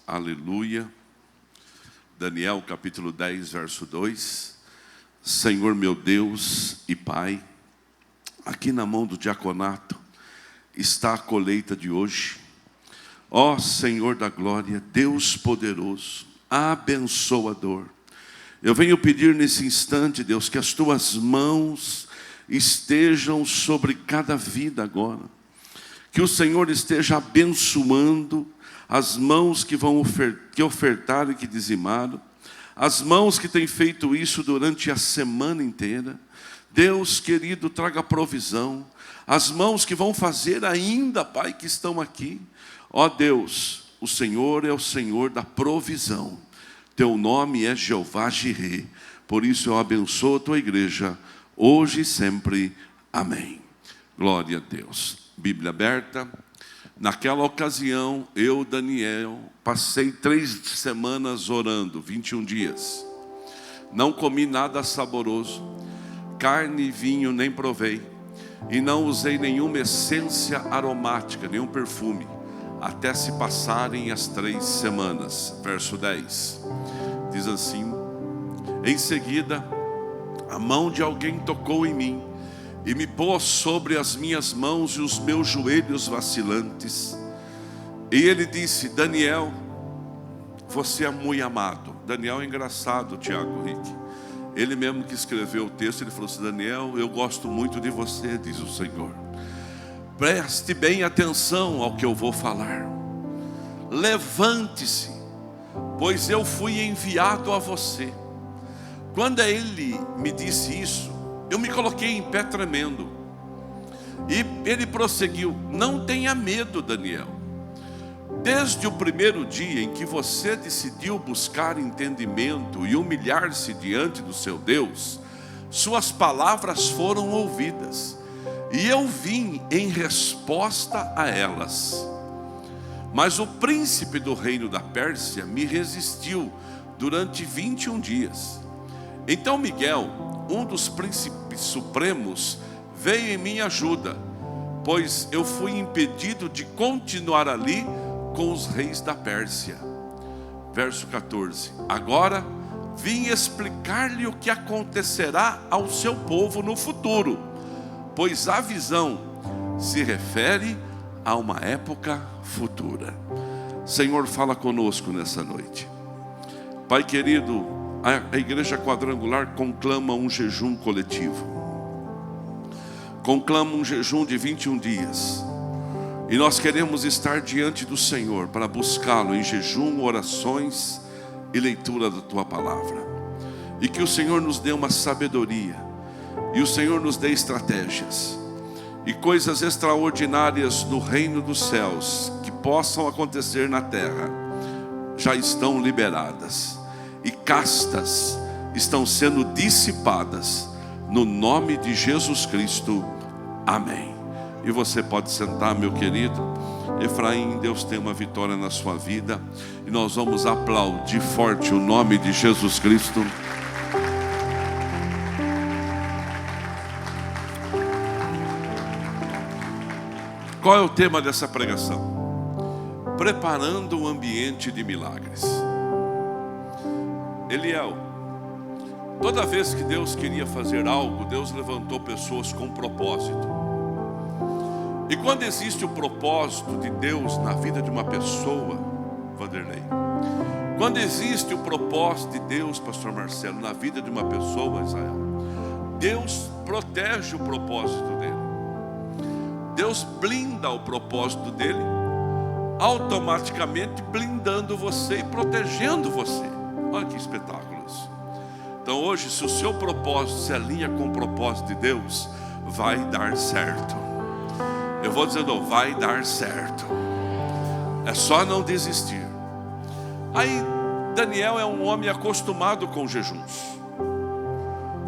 Aleluia. Daniel capítulo 10, verso 2. Senhor meu Deus e Pai, aqui na mão do diaconato está a colheita de hoje. Ó Senhor da glória, Deus poderoso, abençoador, eu venho pedir nesse instante, Deus, que as tuas mãos estejam sobre cada vida agora. Que o Senhor esteja abençoando as mãos que vão ofertaram e que dizimaram, as mãos que têm feito isso durante a semana inteira. Deus querido, traga provisão. As mãos que vão fazer ainda, Pai, que estão aqui. Ó Deus, o Senhor é o Senhor da provisão. Teu nome é Jeová Jireh. Por isso eu abençoo a tua igreja, hoje e sempre. Amém. Glória a Deus. Bíblia aberta. Naquela ocasião, eu, Daniel, passei 3 semanas orando, 21 dias. Não comi nada saboroso, carne e vinho nem provei, e não usei nenhuma essência aromática, nenhum perfume, até se passarem as 3 semanas. Verso 10, diz assim: em seguida, a mão de alguém tocou em mim, e me pôs sobre as minhas mãos e os meus joelhos vacilantes. E ele disse: Daniel, você é muito amado. Daniel é engraçado, Tiago Rick. Ele mesmo que escreveu o texto, ele falou assim: Daniel, eu gosto muito de você, diz o Senhor. Preste bem atenção ao que eu vou falar. Levante-se, pois eu fui enviado a você. Quando ele me disse isso, eu me coloquei em pé tremendo. E ele prosseguiu: não tenha medo, Daniel. Desde o primeiro dia em que você decidiu buscar entendimento e humilhar-se diante do seu Deus, suas palavras foram ouvidas, e eu vim em resposta a elas. Mas o príncipe do reino da Pérsia me resistiu durante 21 dias. Então Miguel, um dos príncipes supremos, veio em minha ajuda, pois eu fui impedido de continuar ali com os reis da Pérsia. Verso 14: agora vim explicar-lhe o que acontecerá ao seu povo no futuro, pois a visão se refere a uma época futura. Senhor, fala conosco nessa noite. Pai querido, a igreja quadrangular conclama um jejum coletivo. Conclama um jejum de 21 dias. E nós queremos estar diante do Senhor para buscá-lo em jejum, orações e leitura da tua palavra. E que o Senhor nos dê uma sabedoria, e o Senhor nos dê estratégias, e coisas extraordinárias do reino dos céus que possam acontecer na terra já estão liberadas. E castas estão sendo dissipadas no nome de Jesus Cristo. Amém. E você pode sentar, meu querido. Efraim, Deus tem uma vitória na sua vida, e nós vamos aplaudir forte o nome de Jesus Cristo. Qual é o tema dessa pregação? Preparando o ambiente de milagres. Eliel, toda vez que Deus queria fazer algo, Deus levantou pessoas com propósito. E quando existe o propósito de Deus na vida de uma pessoa, Vanderlei, quando existe o propósito de Deus, pastor Marcelo, na vida de uma pessoa, Israel, Deus protege o propósito dele. Deus blinda o propósito dele, automaticamente blindando você e protegendo você. Olha que espetáculo isso. Então hoje, se o seu propósito se alinha com o propósito de Deus, vai dar certo. Eu vou dizendo, vai dar certo. É só não desistir. Aí Daniel é um homem acostumado com jejuns.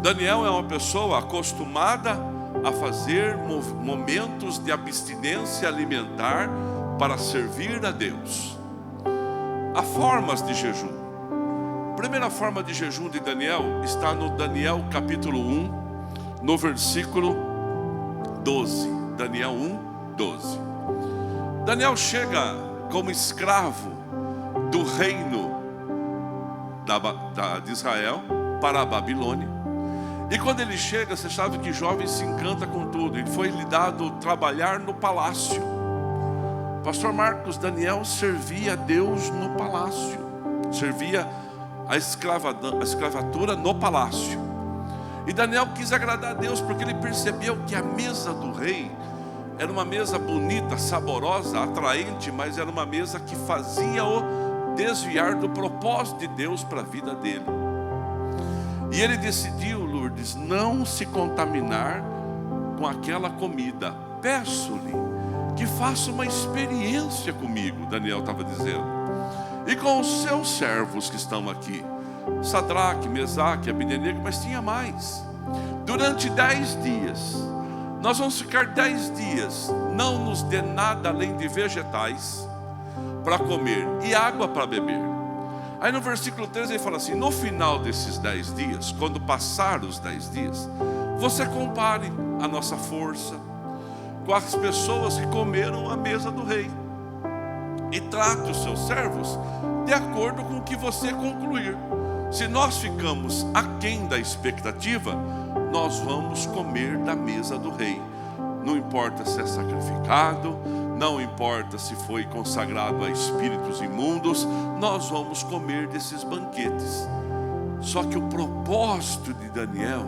Daniel é uma pessoa acostumada a fazer momentos de abstinência alimentar para servir a Deus. Há formas de jejum. A primeira forma de jejum de Daniel está no Daniel capítulo 1, no versículo 12. Daniel 1, 12. Daniel chega como escravo do reino de Israel para a Babilônia. E quando ele chega, você sabe que jovem se encanta com tudo. Ele foi lhe dado trabalhar no palácio. Pastor Marcos, Daniel servia a Deus no palácio. Servia a escravatura no palácio. E Daniel quis agradar a Deus, porque ele percebeu que a mesa do rei era uma mesa bonita, saborosa, atraente, mas era uma mesa que fazia-o desviar do propósito de Deus para a vida dele. E ele decidiu, Lourdes, não se contaminar com aquela comida. Peço-lhe que faça uma experiência comigo, Daniel estava dizendo, e com os seus servos que estão aqui, Sadraque, Mesaque, Abdenego, mas tinha mais. Durante 10 dias, nós vamos ficar 10 dias, não nos dê nada além de vegetais para comer e água para beber. Aí no versículo 13 ele fala assim: no final desses 10 dias, quando passar os 10 dias, você compare a nossa força com as pessoas que comeram a mesa do rei, e trate os seus servos de acordo com o que você concluir. Se nós ficamos aquém da expectativa, nós vamos comer da mesa do rei. Não importa se é sacrificado, não importa se foi consagrado a espíritos imundos, nós vamos comer desses banquetes. Só que o propósito de Daniel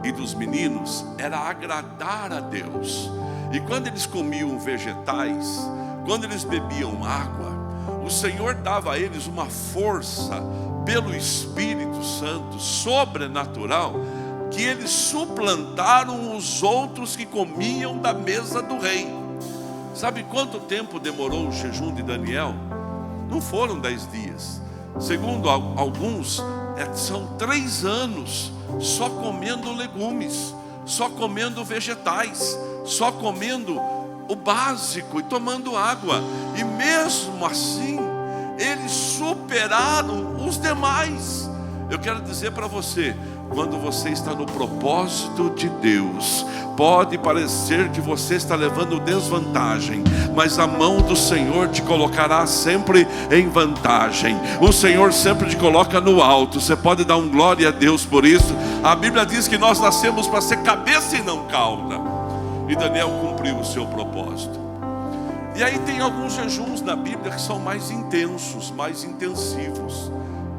e dos meninos era agradar a Deus. E quando eles comiam vegetais, quando eles bebiam água, o Senhor dava a eles uma força pelo Espírito Santo sobrenatural, que eles suplantaram os outros que comiam da mesa do rei. Sabe quanto tempo demorou o jejum de Daniel? Não foram 10 dias. Segundo alguns, são 3 anos só comendo legumes, só comendo vegetais, só comendo o básico e tomando água. E mesmo assim, eles superaram os demais. Eu quero dizer para você, quando você está no propósito de Deus, pode parecer que você está levando desvantagem, mas a mão do Senhor te colocará sempre em vantagem. O Senhor sempre te coloca no alto. Você pode dar um glória a Deus por isso. A Bíblia diz que nós nascemos para ser cabeça e não cauda. E Daniel cumpriu o seu propósito. E aí tem alguns jejuns na Bíblia que são mais intensos, mais intensivos,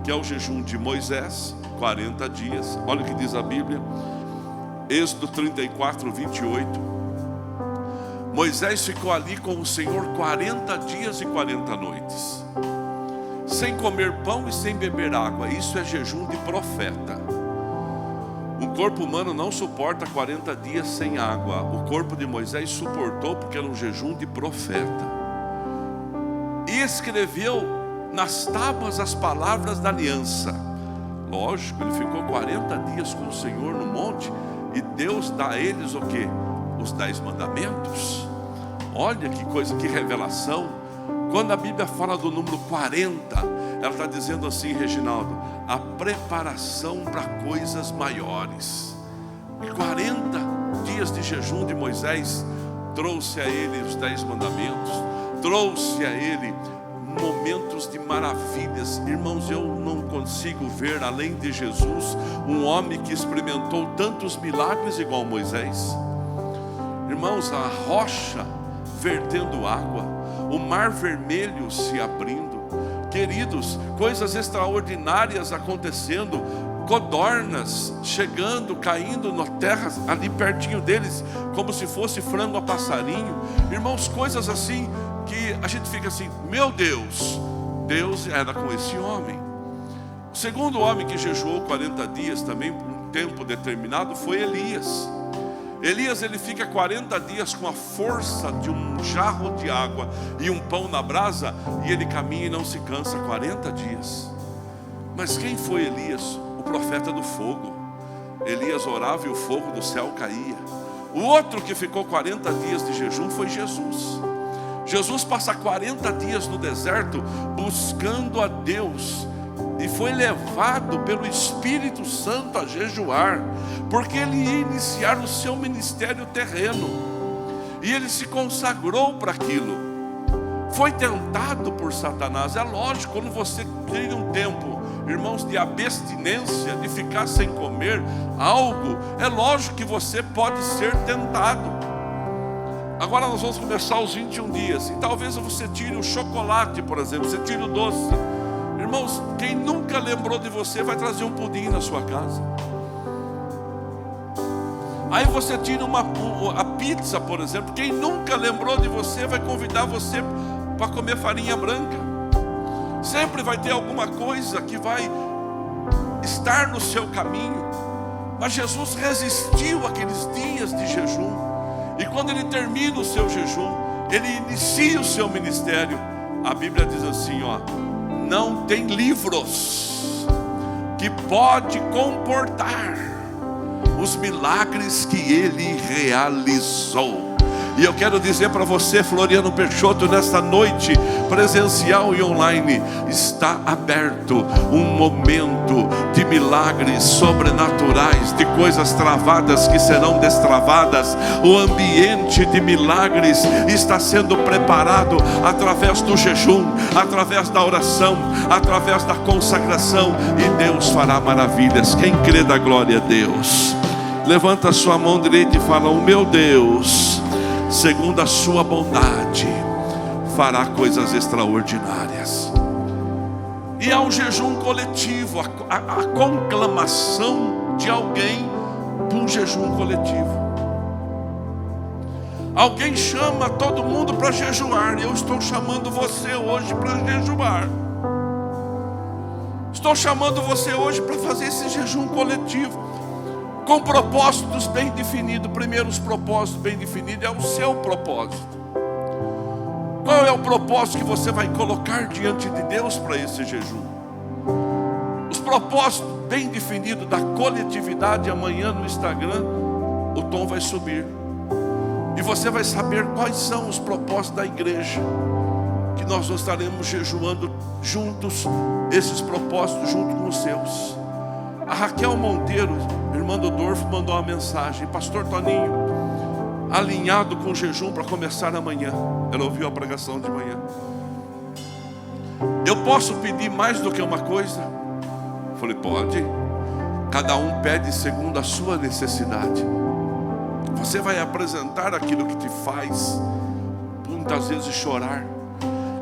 que é o jejum de Moisés, 40 dias. Olha o que diz a Bíblia, Êxodo 34, 28. Moisés ficou ali com o Senhor 40 dias e 40 noites, sem comer pão e sem beber água. Isso é jejum de profeta. O corpo humano não suporta 40 dias sem água. O corpo de Moisés suportou, porque era um jejum de profeta. E escreveu nas tábuas as palavras da aliança. Lógico, ele ficou 40 dias com o Senhor no monte, e Deus dá a eles o quê? Os 10 mandamentos. Olha que coisa, que revelação. Quando a Bíblia fala do número 40, ela está dizendo assim, Reginaldo, a preparação para coisas maiores. E 40 dias de jejum de Moisés trouxe a ele os 10 mandamentos, trouxe a ele momentos de maravilhas. Irmãos, eu não consigo ver, além de Jesus, um homem que experimentou tantos milagres igual Moisés. Irmãos, a rocha vertendo água, o mar vermelho se abrindo, queridos, coisas extraordinárias acontecendo, codornas chegando, caindo na terra ali pertinho deles, como se fosse frango a passarinho. Irmãos, coisas assim que a gente fica assim, meu Deus, Deus era com esse homem. O segundo homem que jejuou 40 dias também por um tempo determinado foi Elias. Elias, ele fica 40 dias com a força de um jarro de água e um pão na brasa, e ele caminha e não se cansa 40 dias. Mas quem foi Elias? O profeta do fogo. Elias orava e o fogo do céu caía. O outro que ficou 40 dias de jejum foi Jesus. Jesus passa 40 dias no deserto buscando a Deus, e foi levado pelo Espírito Santo a jejuar, porque ele ia iniciar o seu ministério terreno, e ele se consagrou para aquilo. foi tentado por Satanás. É lógico, quando você cria um tempo, irmãos, de abstinência, de ficar sem comer algo, é lógico que você pode ser tentado. Agora nós vamos começar os 21 dias. E talvez você tire o chocolate, por exemplo, você tire o doce. Irmãos, quem nunca lembrou de você vai trazer um pudim na sua casa. Aí você tira a pizza, por exemplo. Quem nunca lembrou de você vai convidar você para comer farinha branca. Sempre vai ter alguma coisa que vai estar no seu caminho. Mas Jesus resistiu aqueles dias de jejum. E quando ele termina o seu jejum, ele inicia o seu ministério. A Bíblia diz assim, ó: não tem livros que pode comportar os milagres que ele realizou. E eu quero dizer para você, Floriano Peixoto, nesta noite presencial e online, está aberto um momento de milagres sobrenaturais, de coisas travadas que serão destravadas. O ambiente de milagres está sendo preparado através do jejum, através da oração, através da consagração, e Deus fará maravilhas. Quem crê, dá glória a Deus. Levanta a sua mão direita e fala: o meu Deus, segundo a sua bondade, fará coisas extraordinárias. E há um jejum coletivo, a conclamação de alguém para um jejum coletivo. Alguém chama todo mundo para jejuar. Eu estou chamando você hoje para jejuar. Estou chamando você hoje para fazer esse jejum coletivo, com propósitos bem definidos. Primeiro, os propósitos bem definidos é o seu propósito. Qual é o propósito que você vai colocar diante de Deus para esse jejum? Os propósitos bem definidos da coletividade, amanhã no Instagram o tom vai subir. E você vai saber quais são os propósitos da igreja, que nós estaremos jejuando juntos, esses propósitos junto com os seus. A Raquel Monteiro, irmã do Dorfo, mandou uma mensagem: pastor Toninho, alinhado com o jejum para começar amanhã. Ela ouviu a pregação de manhã. Eu posso pedir mais do que uma coisa? Falei: pode. Cada um pede segundo a sua necessidade. Você vai apresentar aquilo que te faz muitas vezes chorar,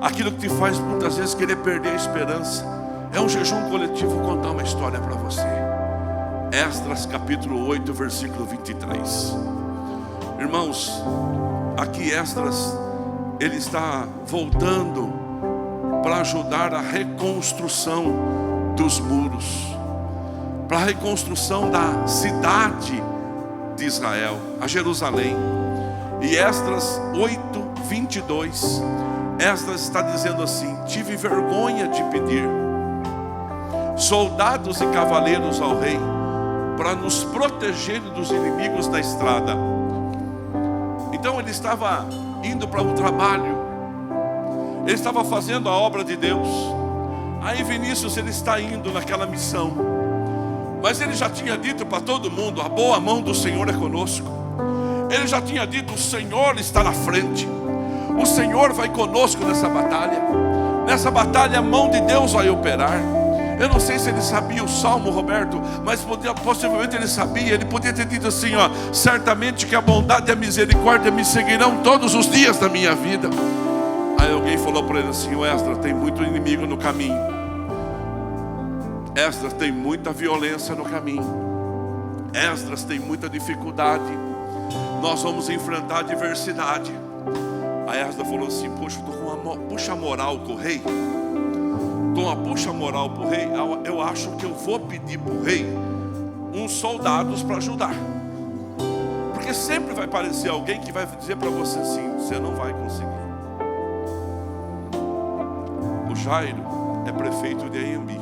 aquilo que te faz muitas vezes querer perder a esperança. É um jejum coletivo. Vou contar uma história para você. Esdras capítulo 8, versículo 23. Irmãos, aqui Esdras, ele está voltando para ajudar a reconstrução dos muros, para a reconstrução da cidade de Israel, a Jerusalém. E Esdras 8, 22, Esdras está dizendo assim: tive vergonha de pedir soldados e cavaleiros ao rei para nos proteger dos inimigos da estrada. Então ele estava indo para o trabalho, ele estava fazendo a obra de Deus. Aí Vinícius, ele está indo naquela missão, mas ele já tinha dito para todo mundo: a boa mão do Senhor é conosco. Ele já tinha dito: o Senhor está na frente, o Senhor vai conosco nessa batalha. Nessa batalha a mão de Deus vai operar. Eu não sei se ele sabia o salmo, Roberto, mas possivelmente ele sabia. Ele podia ter dito assim, ó: certamente que a bondade e a misericórdia me seguirão todos os dias da minha vida. Aí alguém falou para ele assim: o Esdras, tem muito inimigo no caminho. Esdras, tem muita violência no caminho. Esdras, tem muita dificuldade. Nós vamos enfrentar adversidade. Aí Esdras falou assim: poxa, estou com uma puxa moral com o rei. Puxa moral para o rei. Eu acho que eu vou pedir para o rei uns soldados para ajudar. Porque sempre vai aparecer alguém que vai dizer para você assim: você não vai conseguir. O Jairo é prefeito de Anhembi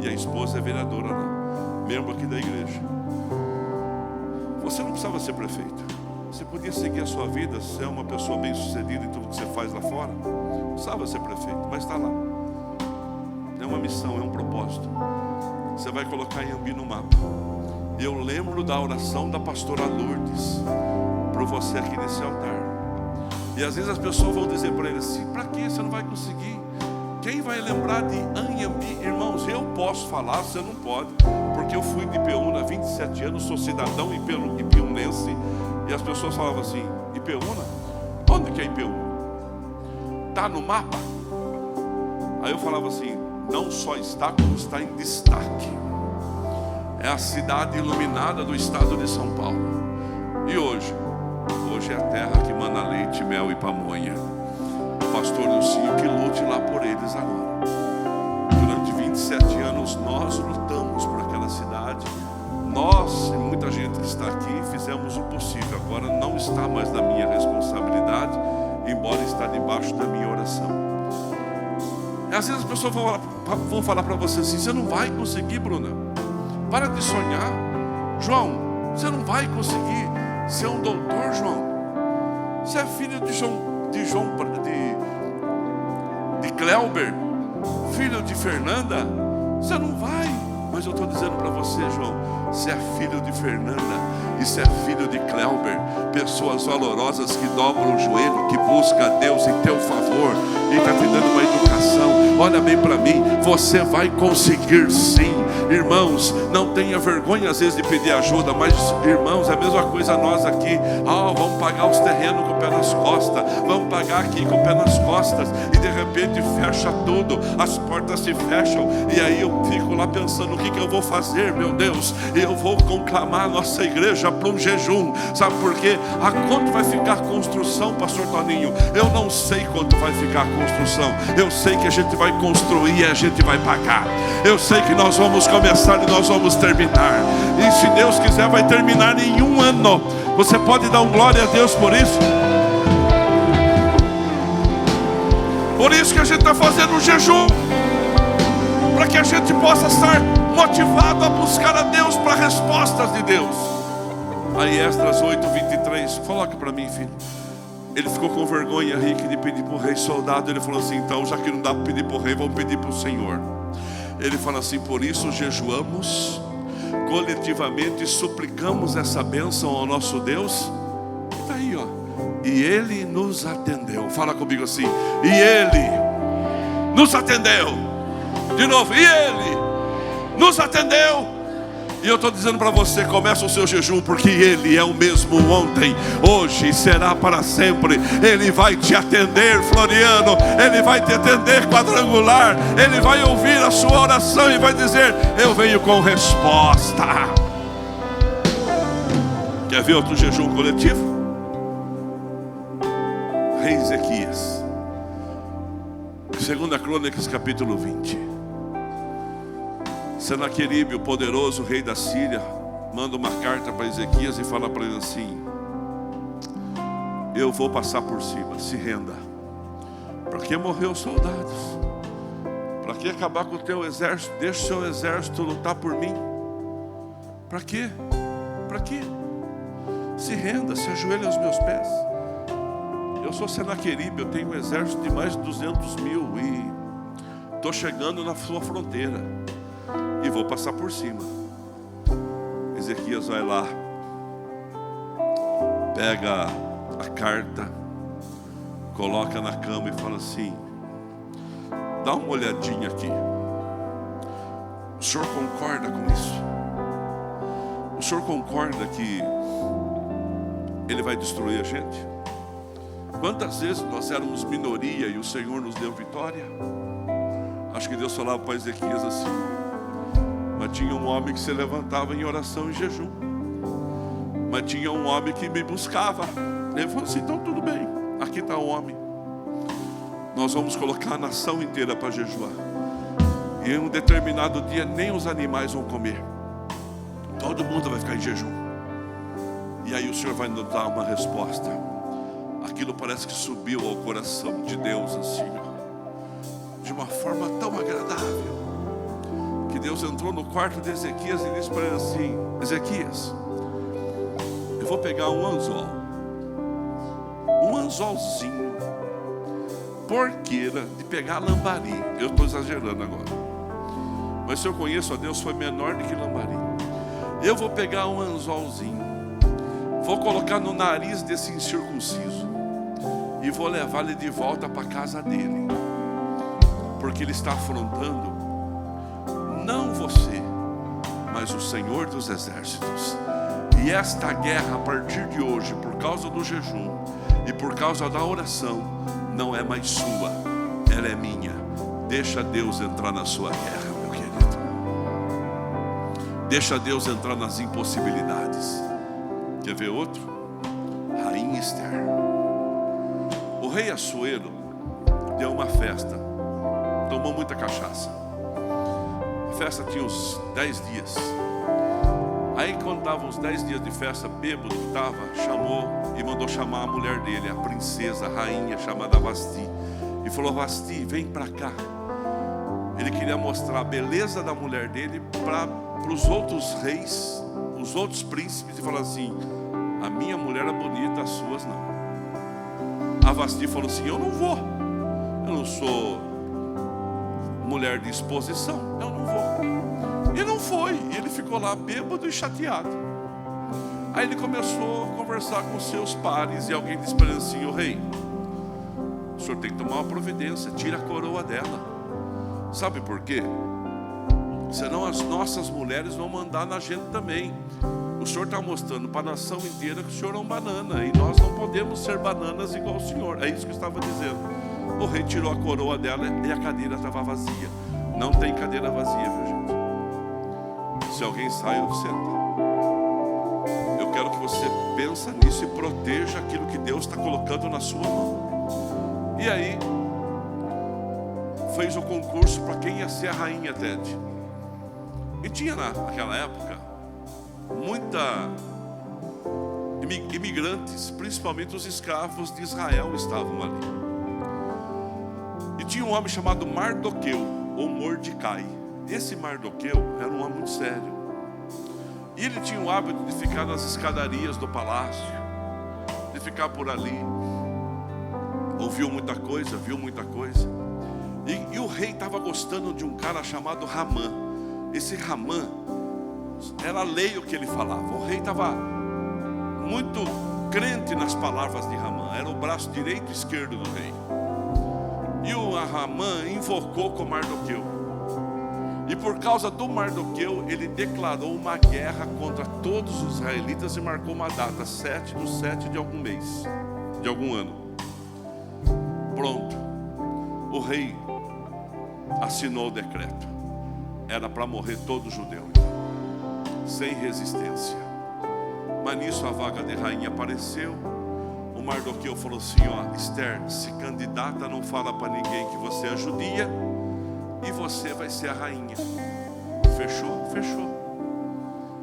e a esposa é vereadora lá, membro aqui da igreja. Você não precisava ser prefeito. Você podia seguir a sua vida, ser uma pessoa bem sucedida em tudo que você faz lá fora. Não precisava ser prefeito, mas está lá. É uma missão, é um propósito. Você vai colocar Anhembi no mapa. Eu lembro da oração da pastora Lourdes para você aqui nesse altar. E às vezes as pessoas vão dizer para ele assim: para que você não vai conseguir? Quem vai lembrar de Anhembi? Irmãos, eu posso falar, você não pode, porque eu fui de Ipeúna há 27 anos, sou cidadão ipeunense. E as pessoas falavam assim: Ipeúna? Onde que é Ipeúna? Está no mapa? Aí eu falava assim: não só está, como está em destaque. É a cidade iluminada do estado de São Paulo. E hoje é a terra que mana leite, mel e pamonha. O pastor Lucinho que lute lá por eles agora. Durante 27 anos nós lutamos por aquela cidade. Nós e muita gente que está aqui fizemos o possível. Agora não está mais na minha responsabilidade, embora está debaixo da minha oração. E às vezes as pessoas vão falar para você assim: você não vai conseguir, Bruna. Para de sonhar. João, você não vai conseguir ser um doutor, João. Você é filho de Cleuber, filho de Fernanda. Você não vai. Mas eu estou dizendo para você, João, você é filho de Fernanda e você é filho de Cleuber, pessoas valorosas que dobram o joelho, que buscam a Deus em teu favor e está te dando uma educação. Olha bem para mim, você vai conseguir sim. Irmãos, não tenha vergonha às vezes de pedir ajuda, mas irmãos, é a mesma coisa nós aqui. Vamos pagar os terrenos com o pé nas costas, vamos pagar aqui com o pé nas costas, e de repente fecha tudo, as portas se fecham, e aí eu fico lá pensando: o que eu vou fazer, meu Deus? Eu vou conclamar a nossa igreja para um jejum. Sabe por quê? A quanto vai ficar a construção, pastor Toninho? Eu não sei quanto vai ficar a construção. Eu sei que a gente vai construir e a gente vai pagar. Eu sei que nós vamos começar e nós vamos terminar. E se Deus quiser, vai terminar em 1 ano. Você pode dar um glória a Deus por isso? Por isso que a gente está fazendo um jejum, para que a gente possa estar motivado a buscar a Deus para respostas de Deus. Aí Esdras 8:23, coloca para mim, filho. Ele ficou com vergonha, Rick, de pedir para o rei soldado. Ele falou assim: então, já que não dá para pedir para o rei, vamos pedir para o Senhor. Ele fala assim: por isso jejuamos coletivamente e suplicamos essa bênção ao nosso Deus. Está aí, ó. E Ele nos atendeu. Fala comigo assim: e Ele nos atendeu. De novo: e Ele nos atendeu. E eu estou dizendo para você: começa o seu jejum, porque Ele é o mesmo ontem, hoje e será para sempre. Ele vai te atender, Floriano. Ele vai te atender, Quadrangular. Ele vai ouvir a sua oração e vai dizer: eu venho com resposta. Quer ver outro jejum coletivo? Rei Ezequias, 2 Crônicas capítulo 20. Senaqueribe, o poderoso rei da Síria, manda uma carta para Ezequias e fala para ele assim: eu vou passar por cima, se renda. Para que morrer os soldados? Para que acabar com o teu exército? Deixa o seu exército lutar por mim. Para quê? Para quê? Se renda, se ajoelhe aos meus pés. Eu sou Senaqueribe, eu tenho um exército de mais de 200 mil e estou chegando na sua fronteira e vou passar por cima. Ezequias vai lá, pega a carta, coloca na cama e fala assim: dá uma olhadinha aqui. O senhor concorda com isso? O senhor concorda que ele vai destruir a gente? Quantas vezes nós éramos minoria e o Senhor nos deu vitória? Acho que Deus falava para Ezequias assim: mas tinha um homem que se levantava em oração e jejum. Mas tinha um homem que me buscava. Ele falou assim: então tudo bem, aqui está o homem. Nós vamos colocar a nação inteira para jejuar. E em um determinado dia nem os animais vão comer. Todo mundo vai ficar em jejum. E aí o Senhor vai nos dar uma resposta. Aquilo parece que subiu ao coração de Deus assim, de uma forma tão agradável, que Deus entrou no quarto de Ezequias e disse para ele assim: Ezequias, eu vou pegar um anzolzinho, porqueira de pegar lambari. Eu estou exagerando agora, mas se eu conheço a Deus, foi menor do que lambari. Eu vou pegar um anzolzinho, vou colocar no nariz desse incircunciso e vou levar ele de volta para a casa dele, porque ele está afrontando não você, mas o Senhor dos Exércitos. E esta guerra, a partir de hoje, por causa do jejum e por causa da oração, não é mais sua, ela é minha. Deixa Deus entrar na sua guerra, meu querido. Deixa Deus entrar nas impossibilidades. Quer ver outro? Rainha Esther. O rei Assuero deu uma festa, tomou muita cachaça. A festa tinha uns 10 dias. Aí quando estavam uns 10 dias de festa, bêbado que estava, chamou e mandou chamar a mulher dele, a princesa, a rainha chamada Vasti. E falou: Vasti, vem para cá. Ele queria mostrar a beleza da mulher dele para os outros reis, os outros príncipes, e falar assim: a minha mulher é bonita, as suas não. A Vasti falou assim: eu não vou, eu não sou mulher de exposição, eu não vou. E não foi, e ele ficou lá bêbado e chateado. Aí ele começou a conversar com seus pares, e alguém disse para ele assim: o rei, o senhor tem que tomar uma providência, tira a coroa dela. Sabe por quê? Senão as nossas mulheres vão mandar na gente também. O senhor está mostrando para a nação inteira que o senhor é um banana, e nós não podemos ser bananas igual o senhor. É isso que eu estava dizendo. O rei tirou a coroa dela e a cadeira estava vazia. Não tem cadeira vazia, viu, gente? Se alguém sai, eu sento. Eu quero que você pense nisso e proteja aquilo que Deus está colocando na sua mão. E aí fez o concurso para quem ia ser a rainha Ted. E tinha naquela época muita imigrantes, principalmente os escravos de Israel estavam ali. E tinha um homem chamado Mardoqueu, ou Mordecai. Esse Mardoqueu era um homem muito sério. E ele tinha o hábito de ficar nas escadarias do palácio, de ficar por ali. Ouviu muita coisa, viu muita coisa. E o rei estava gostando de um cara chamado Ramã. Esse Ramã era lei o que ele falava. O rei estava muito crente nas palavras de Ramã. Era o braço direito e esquerdo do rei. E o Ramã invocou com Mardoqueu. E por causa do Mardoqueu, ele declarou uma guerra contra todos os israelitas e marcou uma data, 7/7 de algum mês, de algum ano. Pronto. O rei assinou o decreto. Era para morrer todo judeu, então, sem resistência. Mas nisso a vaga de rainha apareceu. O Mardoqueu falou assim: ó, Esther, se candidata, não fala para ninguém que você é judia, e você vai ser a rainha. Fechou? Fechou.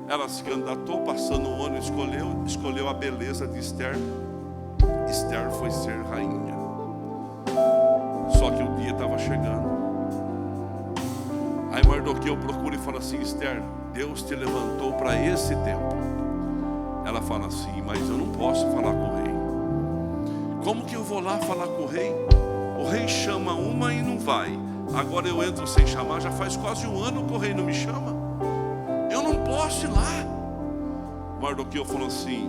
Ela se candidatou, passando um ano, escolheu a beleza de Esther. Esther foi ser rainha. Só que o dia estava chegando. Aí Mardoqueu procura e fala assim: Esther, Deus te levantou para esse tempo. Ela fala assim: mas eu não posso falar com o rei. Como que eu vou lá falar com o rei? O rei chama uma e não vai. Agora eu entro sem chamar, já faz quase um ano que o rei não me chama. Eu não posso ir lá. Mardoqueu falou assim: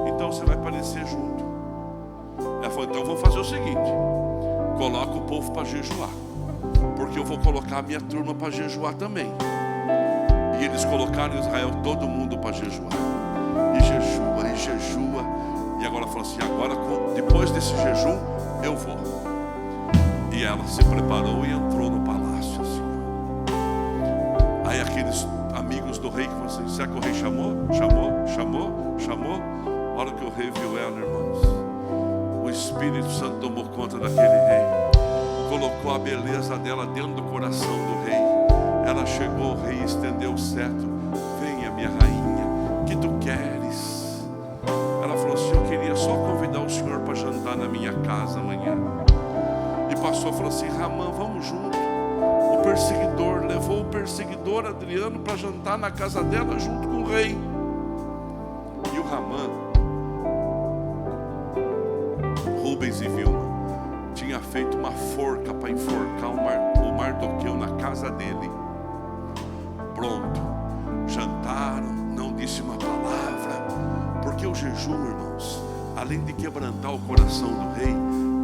então você vai aparecer junto. Ela falou: então eu vou fazer o seguinte, coloca o povo para jejuar, porque eu vou colocar a minha turma para jejuar também. E eles colocaram em Israel todo mundo para jejuar. E jejua, e jejua. E agora falou assim: agora depois desse jejum eu vou. E ela se preparou e entrou no palácio assim. Aí aqueles amigos do rei que falaram assim: será que o rei chamou? Chamou. A hora que o rei viu ela, irmãos, o Espírito Santo tomou conta daquele rei, colocou a beleza dela dentro do coração do rei. Ela chegou, o rei estendeu o cetro: venha, minha rainha, que tu queres? Ela falou assim: eu queria só convidar o senhor para jantar na minha casa amanhã. E passou, falou assim: Ramã, vamos junto. O perseguidor levou o perseguidor Adriano para jantar na casa dela junto com o rei. E o Ramã, Rubens e Vilma, tinha feito uma forca para enforcar o Mardoqueu na casa dele. Pronto, jantaram, não disse uma palavra, porque o jejum, irmãos, além de quebrantar o coração do rei,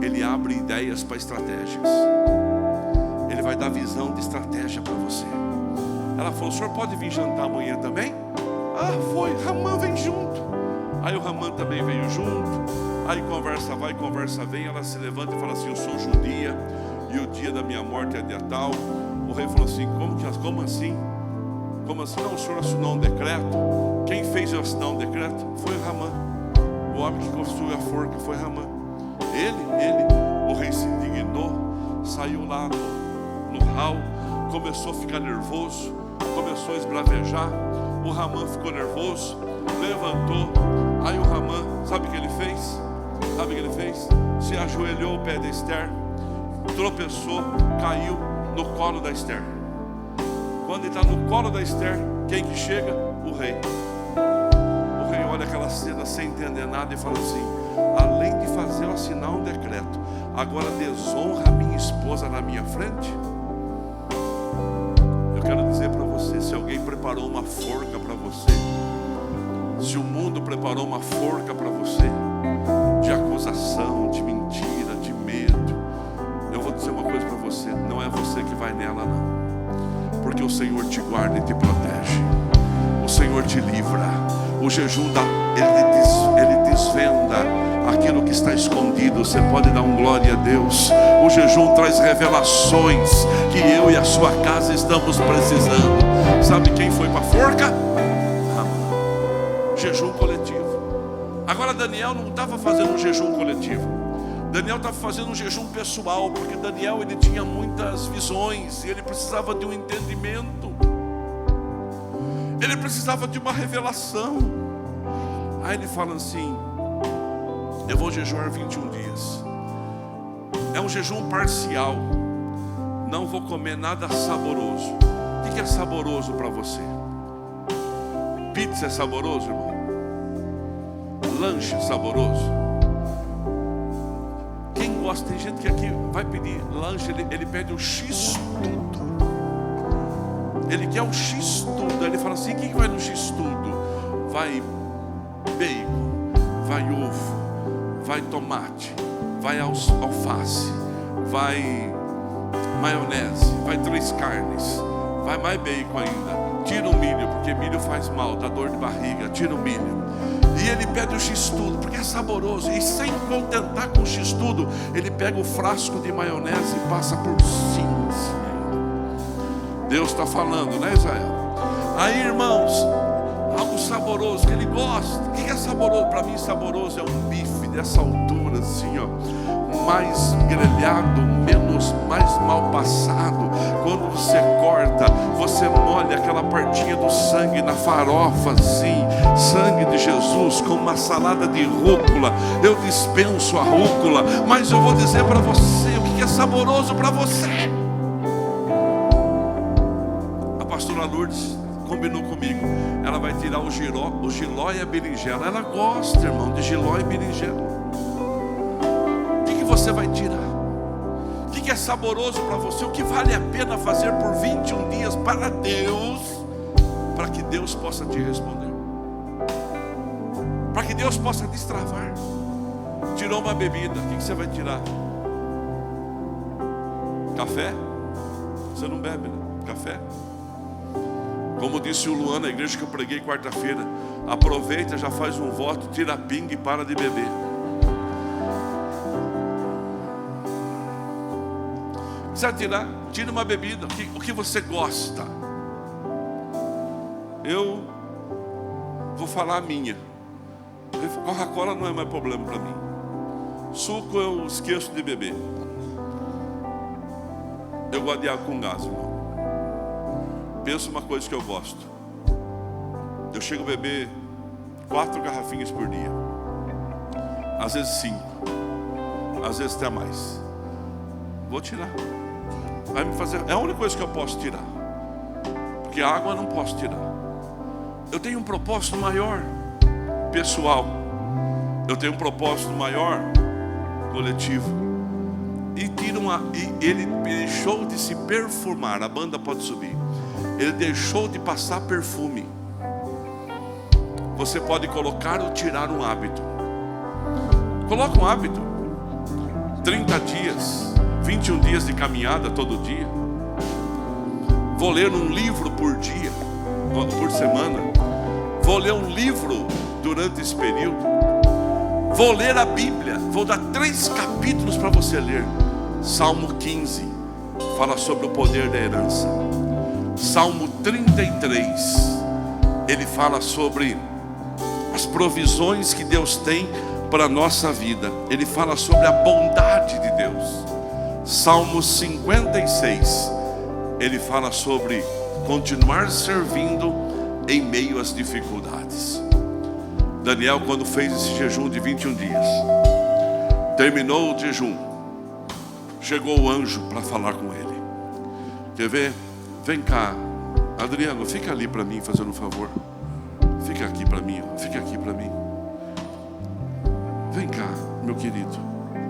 Ele abre ideias para estratégias. Ele vai dar visão de estratégia para você. Ela falou: o senhor pode vir jantar amanhã também? Ah, foi. Ramã vem junto. Aí o Ramã também veio junto. Aí conversa vai, conversa vem. Ela se levanta e fala assim: eu sou judia e o dia da minha morte é dia tal. O rei falou assim: como assim? Como assim? Não, o senhor assinou um decreto. Quem fez eu assinar um decreto? Foi o Ramã. O homem que construiu a forca foi Ramã. Ele. O rei se indignou, saiu lá no hall, começou a ficar nervoso, começou a esbravejar. O Ramã ficou nervoso, levantou. Aí o Ramã, sabe o que ele fez? Se ajoelhou ao pé de Esther, tropeçou, caiu no colo da Esther. Quando ele está no colo da Esther, quem que chega? O rei. O rei olha aquela cena sem entender nada e fala assim: além de fazer eu assinar um decreto, agora desonra a minha esposa na minha frente? Eu quero dizer para você, se alguém preparou uma forca para você, se o mundo preparou uma forca para você, de acusação, de mentira, de medo, eu vou dizer uma coisa para você: não é você que vai nela, não. Porque o Senhor te guarda e te protege. O Senhor te livra. O jejum ele desvenda aquilo que está escondido. Você pode dar um glória a Deus. O jejum traz revelações que eu e a sua casa estamos precisando. Sabe quem foi para a forca? Jejum coletivo. Agora Daniel não estava fazendo um jejum coletivo. Daniel estava fazendo um jejum pessoal, porque Daniel ele tinha muitas visões e ele precisava de um entendimento. Ele precisava de uma revelação. Aí ele fala assim: eu vou jejuar 21 dias. É um jejum parcial. Não vou comer nada saboroso. O que é saboroso para você? Pizza é saboroso, irmão? Lanche é saboroso? Quem gosta? Tem gente que aqui vai pedir lanche, ele pede o X-tudo. Ele quer o X-tudo. Ele fala assim: o que vai no X-tudo? Vai bacon, vai ovo, vai tomate, vai alface, vai maionese, vai 3 carnes, vai mais bacon ainda. Tira o milho, porque milho faz mal, dá dor de barriga. Tira o milho. E ele pede o X-tudo, porque é saboroso. E sem contentar com o X-tudo, ele pega o frasco de maionese e passa por cima. Deus está falando, né, Israel? Aí, irmãos, algo saboroso que ele gosta. O que é saboroso? Para mim, saboroso é um bife dessa altura, assim, ó, mais grelhado, mais mal passado. Quando você corta, você molha aquela partinha do sangue na farofa, assim, sangue de Jesus, com uma salada de rúcula. Eu dispenso a rúcula, mas eu vou dizer para você o que é saboroso para você. A pastora Lourdes combinou comigo. Ela vai tirar o giló e a berinjela. Ela gosta, irmão, de giló e berinjela. O que você vai tirar? O que é saboroso para você? O que vale a pena fazer por 21 dias para Deus, para que Deus possa te responder, para que Deus possa destravar? Tirou uma bebida, o que você vai tirar? Café? Você não bebe, né? Café? Como disse o Luan na igreja que eu preguei quarta-feira: aproveita, já faz um voto, tira a pinga e para de beber. Precisa tirar, tira uma bebida, o que você gosta. Eu vou falar a minha. Coca-Cola não é mais problema para mim. Suco eu esqueço de beber. Eu gosto de água com gás, irmão. Pensa uma coisa que eu gosto. Eu chego a beber 4 garrafinhas por dia. Às vezes 5. Às vezes até mais. Vou tirar. Vai me fazer. É a única coisa que eu posso tirar. Porque a água eu não posso tirar. Eu tenho um propósito maior, pessoal. Eu tenho um propósito maior, coletivo. E ele deixou de se perfumar. A banda pode subir. Ele deixou de passar perfume. Você pode colocar ou tirar um hábito. Coloca um hábito. 30 dias, 21 dias de caminhada todo dia. Vou ler um livro por dia, por semana. Vou ler um livro durante esse período. Vou ler a Bíblia. Vou dar 3 capítulos para você ler. Salmo 15 fala sobre o poder da herança. Salmo 33, ele fala sobre as provisões que Deus tem para a nossa vida. Ele fala sobre a bondade de Deus. Salmo 56, ele fala sobre continuar servindo em meio às dificuldades. Daniel, quando fez esse jejum de 21 dias, terminou o jejum, chegou o anjo para falar com ele. Quer ver? Vem cá, Adriano, fica ali para mim, fazendo um favor. Fica aqui para mim, fica aqui para mim. Vem cá, meu querido.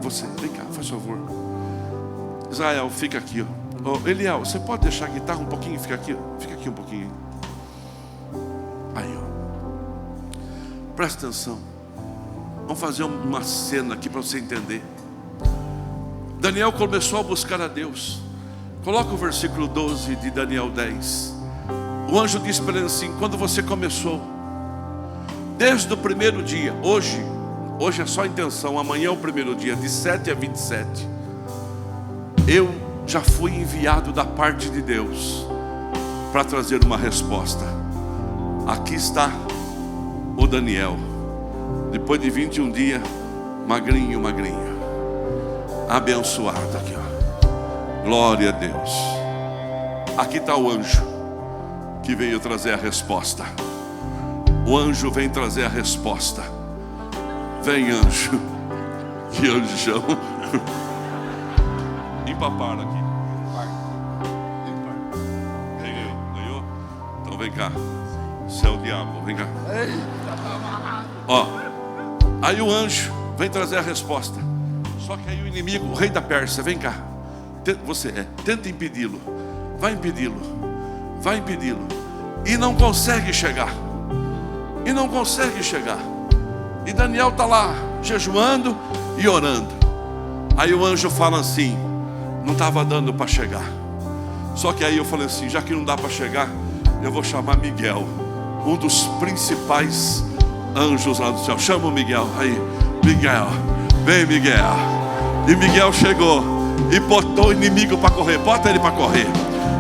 Você, vem cá, faz favor. Israel, fica aqui. Eliel, você pode deixar a guitarra um pouquinho? Fica aqui um pouquinho. Aí, presta atenção. Vamos fazer uma cena aqui para você entender. Daniel começou a buscar a Deus. Coloca o versículo 12 de Daniel 10. O anjo disse para ele assim: quando você começou, desde o primeiro dia, hoje é só intenção, amanhã é o primeiro dia, de 7 a 27, eu já fui enviado da parte de Deus para trazer uma resposta. Aqui está o Daniel, depois de 21 dias, magrinho, abençoado aqui, ó. Glória a Deus. Aqui está o anjo que veio trazer a resposta. O anjo vem trazer a resposta. Vem, anjo. Que anjão. Empapar aqui. Ganhou? Então vem cá. Você é o diabo, vem cá. Ó, aí o anjo vem trazer a resposta. Só que aí o inimigo, o rei da Pérsia, vem cá. Tenta impedi-lo. Vai impedi-lo. E não consegue chegar. E Daniel está lá, jejuando e orando. Aí o anjo fala assim: não estava dando para chegar. Só que aí eu falei assim: já que não dá para chegar, eu vou chamar Miguel, um dos principais anjos lá do céu. Chama o Miguel. Aí, Miguel, vem, Miguel. E Miguel chegou e botou o inimigo para correr. Bota ele para correr.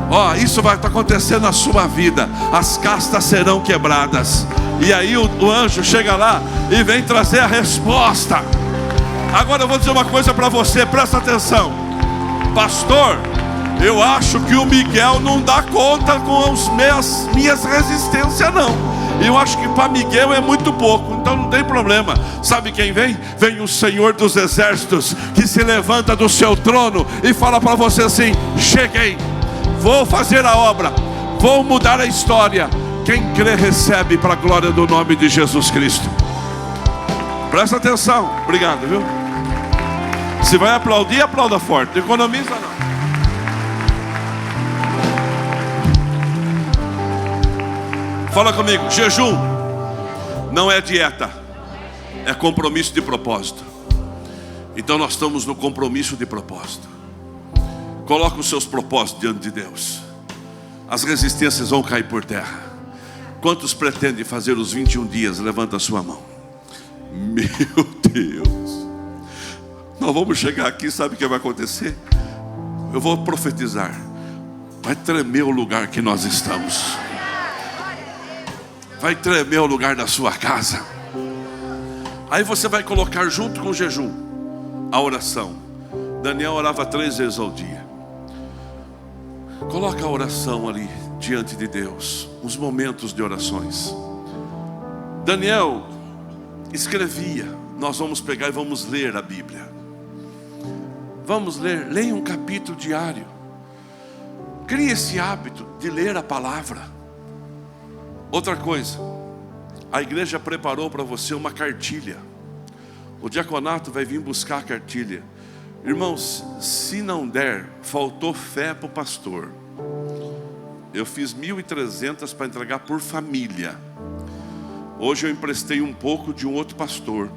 Ó, isso vai estar acontecendo na sua vida. As castas serão quebradas. E aí o anjo chega lá e vem trazer a resposta. Agora eu vou dizer uma coisa para você, presta atenção. Pastor, eu acho que o Miguel não dá conta com as minhas resistências não. Eu acho que para Miguel é muito pouco, então não tem problema. Sabe quem vem? Vem o Senhor dos Exércitos, que se levanta do seu trono e fala para você assim: cheguei, vou fazer a obra, vou mudar a história. Quem crê recebe para a glória do nome de Jesus Cristo. Presta atenção, obrigado, viu? Se vai aplaudir, aplauda forte, economiza não. Fala comigo, jejum não é dieta, é compromisso de propósito. Então nós estamos no compromisso de propósito. Coloca os seus propósitos diante de Deus. As resistências vão cair por terra. Quantos pretendem fazer os 21 dias? Levanta a sua mão. Meu Deus, nós vamos chegar aqui, sabe o que vai acontecer? Eu vou profetizar. Vai tremer o lugar que nós estamos. Vai tremer o lugar da sua casa. Aí você vai colocar junto com o jejum a oração. Daniel orava 3 vezes ao dia. Coloca a oração ali diante de Deus, os momentos de orações. Daniel escrevia. Nós vamos pegar e vamos ler a Bíblia. Vamos ler, leia um capítulo diário. Crie esse hábito de ler a palavra. Outra coisa, a igreja preparou para você uma cartilha. O diaconato vai vir buscar a cartilha. Irmãos, se não der, faltou fé para o pastor. Eu fiz 1.300 para entregar por família. Hoje eu emprestei um pouco de um outro pastor.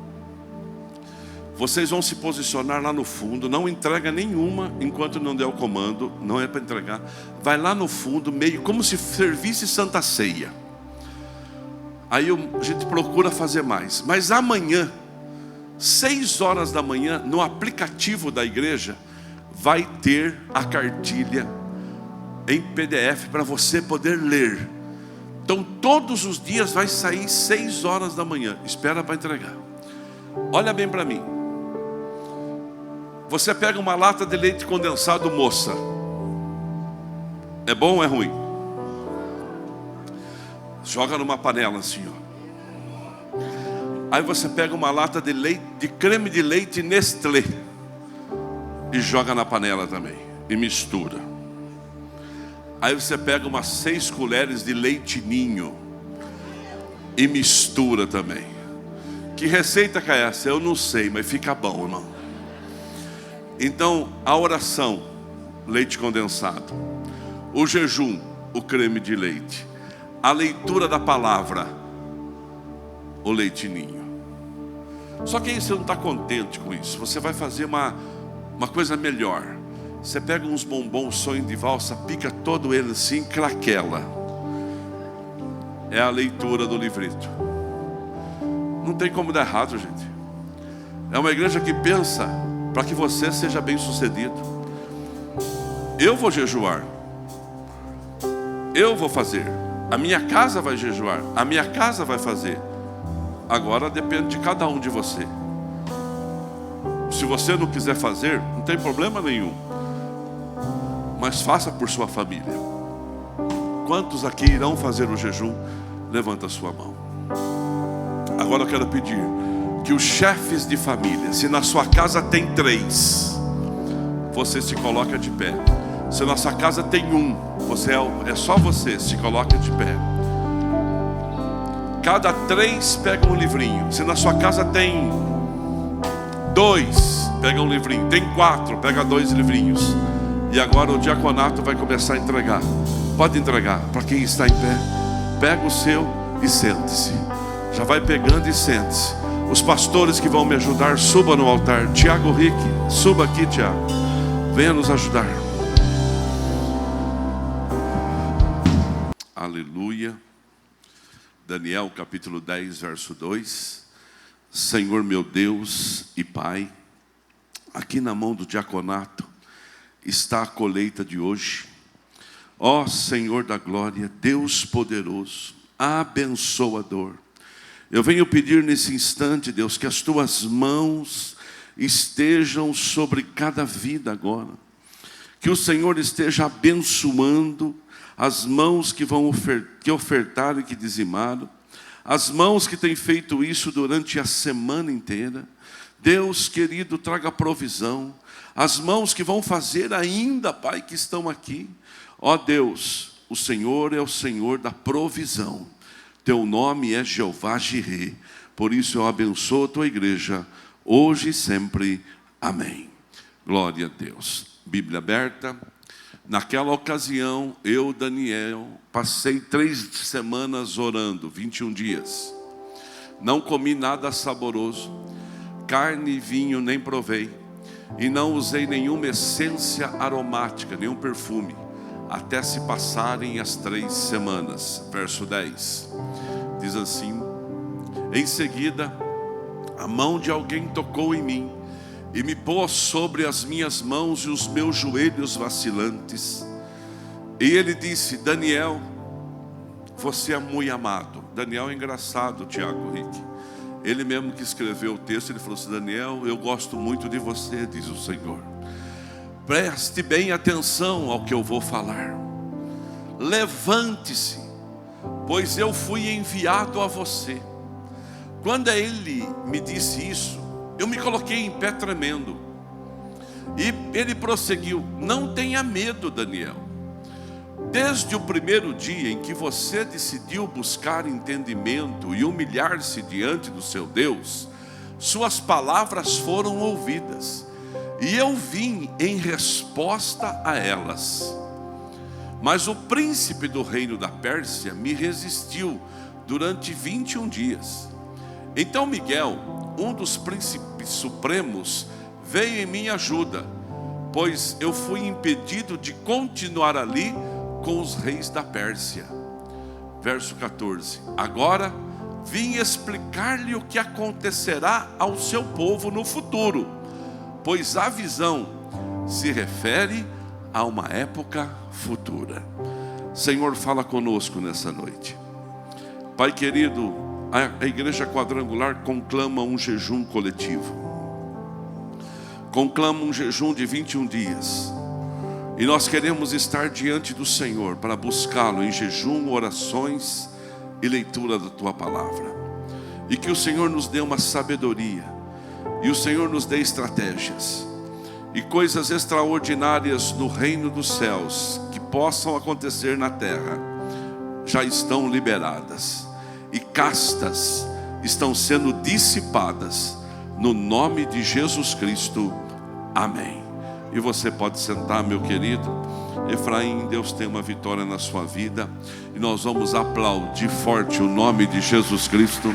Vocês vão se posicionar lá no fundo. Não entrega nenhuma enquanto não der o comando. Não é para entregar. Vai lá no fundo, meio como se servisse Santa Ceia. Aí a gente procura fazer mais. Mas amanhã, 6 horas da manhã, no aplicativo da igreja, vai ter a cartilha em PDF para você poder ler. Então todos os dias vai sair 6 horas da manhã. Espera para entregar. Olha bem para mim. Você pega uma lata de leite condensado, moça. É bom ou é ruim? Joga numa panela assim, ó. Aí você pega uma lata de leite, de creme de leite Nestlé, e joga na panela também, e mistura. Aí você pega umas 6 colheres de leite ninho, e mistura também. Que receita que é essa? Eu não sei, mas fica bom, irmão. Então, a oração, leite condensado. O jejum, o creme de leite. A leitura da palavra, o leite ninho. Só que aí você não está contente com isso. Você vai fazer uma coisa melhor. Você pega uns bombons sonho de valsa, pica todo ele assim, craquela. É a leitura do livrito. Não tem como dar errado, gente. É uma igreja que pensa para que você seja bem sucedido. Eu vou jejuar. Eu vou fazer. A minha casa vai jejuar. A minha casa vai fazer. Agora depende de cada um de você. Se você não quiser fazer, não tem problema nenhum. Mas faça por sua família. Quantos aqui irão fazer o jejum? Levanta a sua mão. Agora eu quero pedir que os chefes de família, se na sua casa tem 3, você se coloca de pé. Se na sua casa tem 1, é só você, se coloca de pé. Cada 3 pega um livrinho. Se na sua casa tem 2, pega um livrinho. Tem 4, pega 2 livrinhos. E agora o diaconato vai começar a entregar. Pode entregar para quem está em pé. Pega o seu e sente-se. Já vai pegando e sente-se. Os pastores que vão me ajudar, suba no altar. Tiago Rick, suba aqui, Tiago. Venha nos ajudar. Aleluia. Daniel capítulo 10, verso 2. Senhor meu Deus e Pai, aqui na mão do diaconato está a colheita de hoje. Ó Senhor da glória, Deus poderoso, abençoador, eu venho pedir nesse instante, Deus, que as tuas mãos estejam sobre cada vida agora. Que o Senhor esteja abençoando as mãos que vão ofertaram e que dizimaram, as mãos que têm feito isso durante a semana inteira. Deus querido, traga provisão. As mãos que vão fazer ainda, Pai, que estão aqui. Ó Deus, o Senhor é o Senhor da provisão. Teu nome é Jeová Jireh. Por isso eu abençoo a tua igreja, hoje e sempre. Amém. Glória a Deus. Bíblia aberta. Naquela ocasião, eu, Daniel, passei 3 semanas orando, 21 dias. Não comi nada saboroso, carne e vinho nem provei. E não usei nenhuma essência aromática, nenhum perfume, até se passarem as 3 semanas. Verso 10, diz assim: em seguida, a mão de alguém tocou em mim, e me pôs sobre as minhas mãos e os meus joelhos vacilantes. E ele disse: Daniel, você é muito amado. Daniel é engraçado, Tiago Rick. Ele mesmo que escreveu o texto, ele falou assim: Daniel, eu gosto muito de você, diz o Senhor. Preste bem atenção ao que eu vou falar. Levante-se, pois eu fui enviado a você. Quando ele me disse isso, eu me coloquei em pé tremendo. E ele prosseguiu: não tenha medo, Daniel. Desde o primeiro dia em que você decidiu buscar entendimento e humilhar-se diante do seu Deus, suas palavras foram ouvidas, e eu vim em resposta a elas. Mas o príncipe do reino da Pérsia me resistiu durante 21 dias. Então Miguel, um dos príncipes supremos, veio em minha ajuda, pois eu fui impedido de continuar ali com os reis da Pérsia. Verso 14: agora vim explicar-lhe o que acontecerá ao seu povo no futuro, pois a visão se refere a uma época futura. Senhor, fala conosco nessa noite. Pai querido, a igreja quadrangular conclama um jejum coletivo, conclama um jejum de 21 dias, e nós queremos estar diante do Senhor para buscá-lo em jejum, orações e leitura da Tua Palavra. E que o Senhor nos dê uma sabedoria, e o Senhor nos dê estratégias, e coisas extraordinárias no reino dos céus, que possam acontecer na terra, já estão liberadas, e castas estão sendo dissipadas, no nome de Jesus Cristo, amém. E você pode sentar, meu querido. Efraim, Deus tem uma vitória na sua vida, e nós vamos aplaudir forte o nome de Jesus Cristo.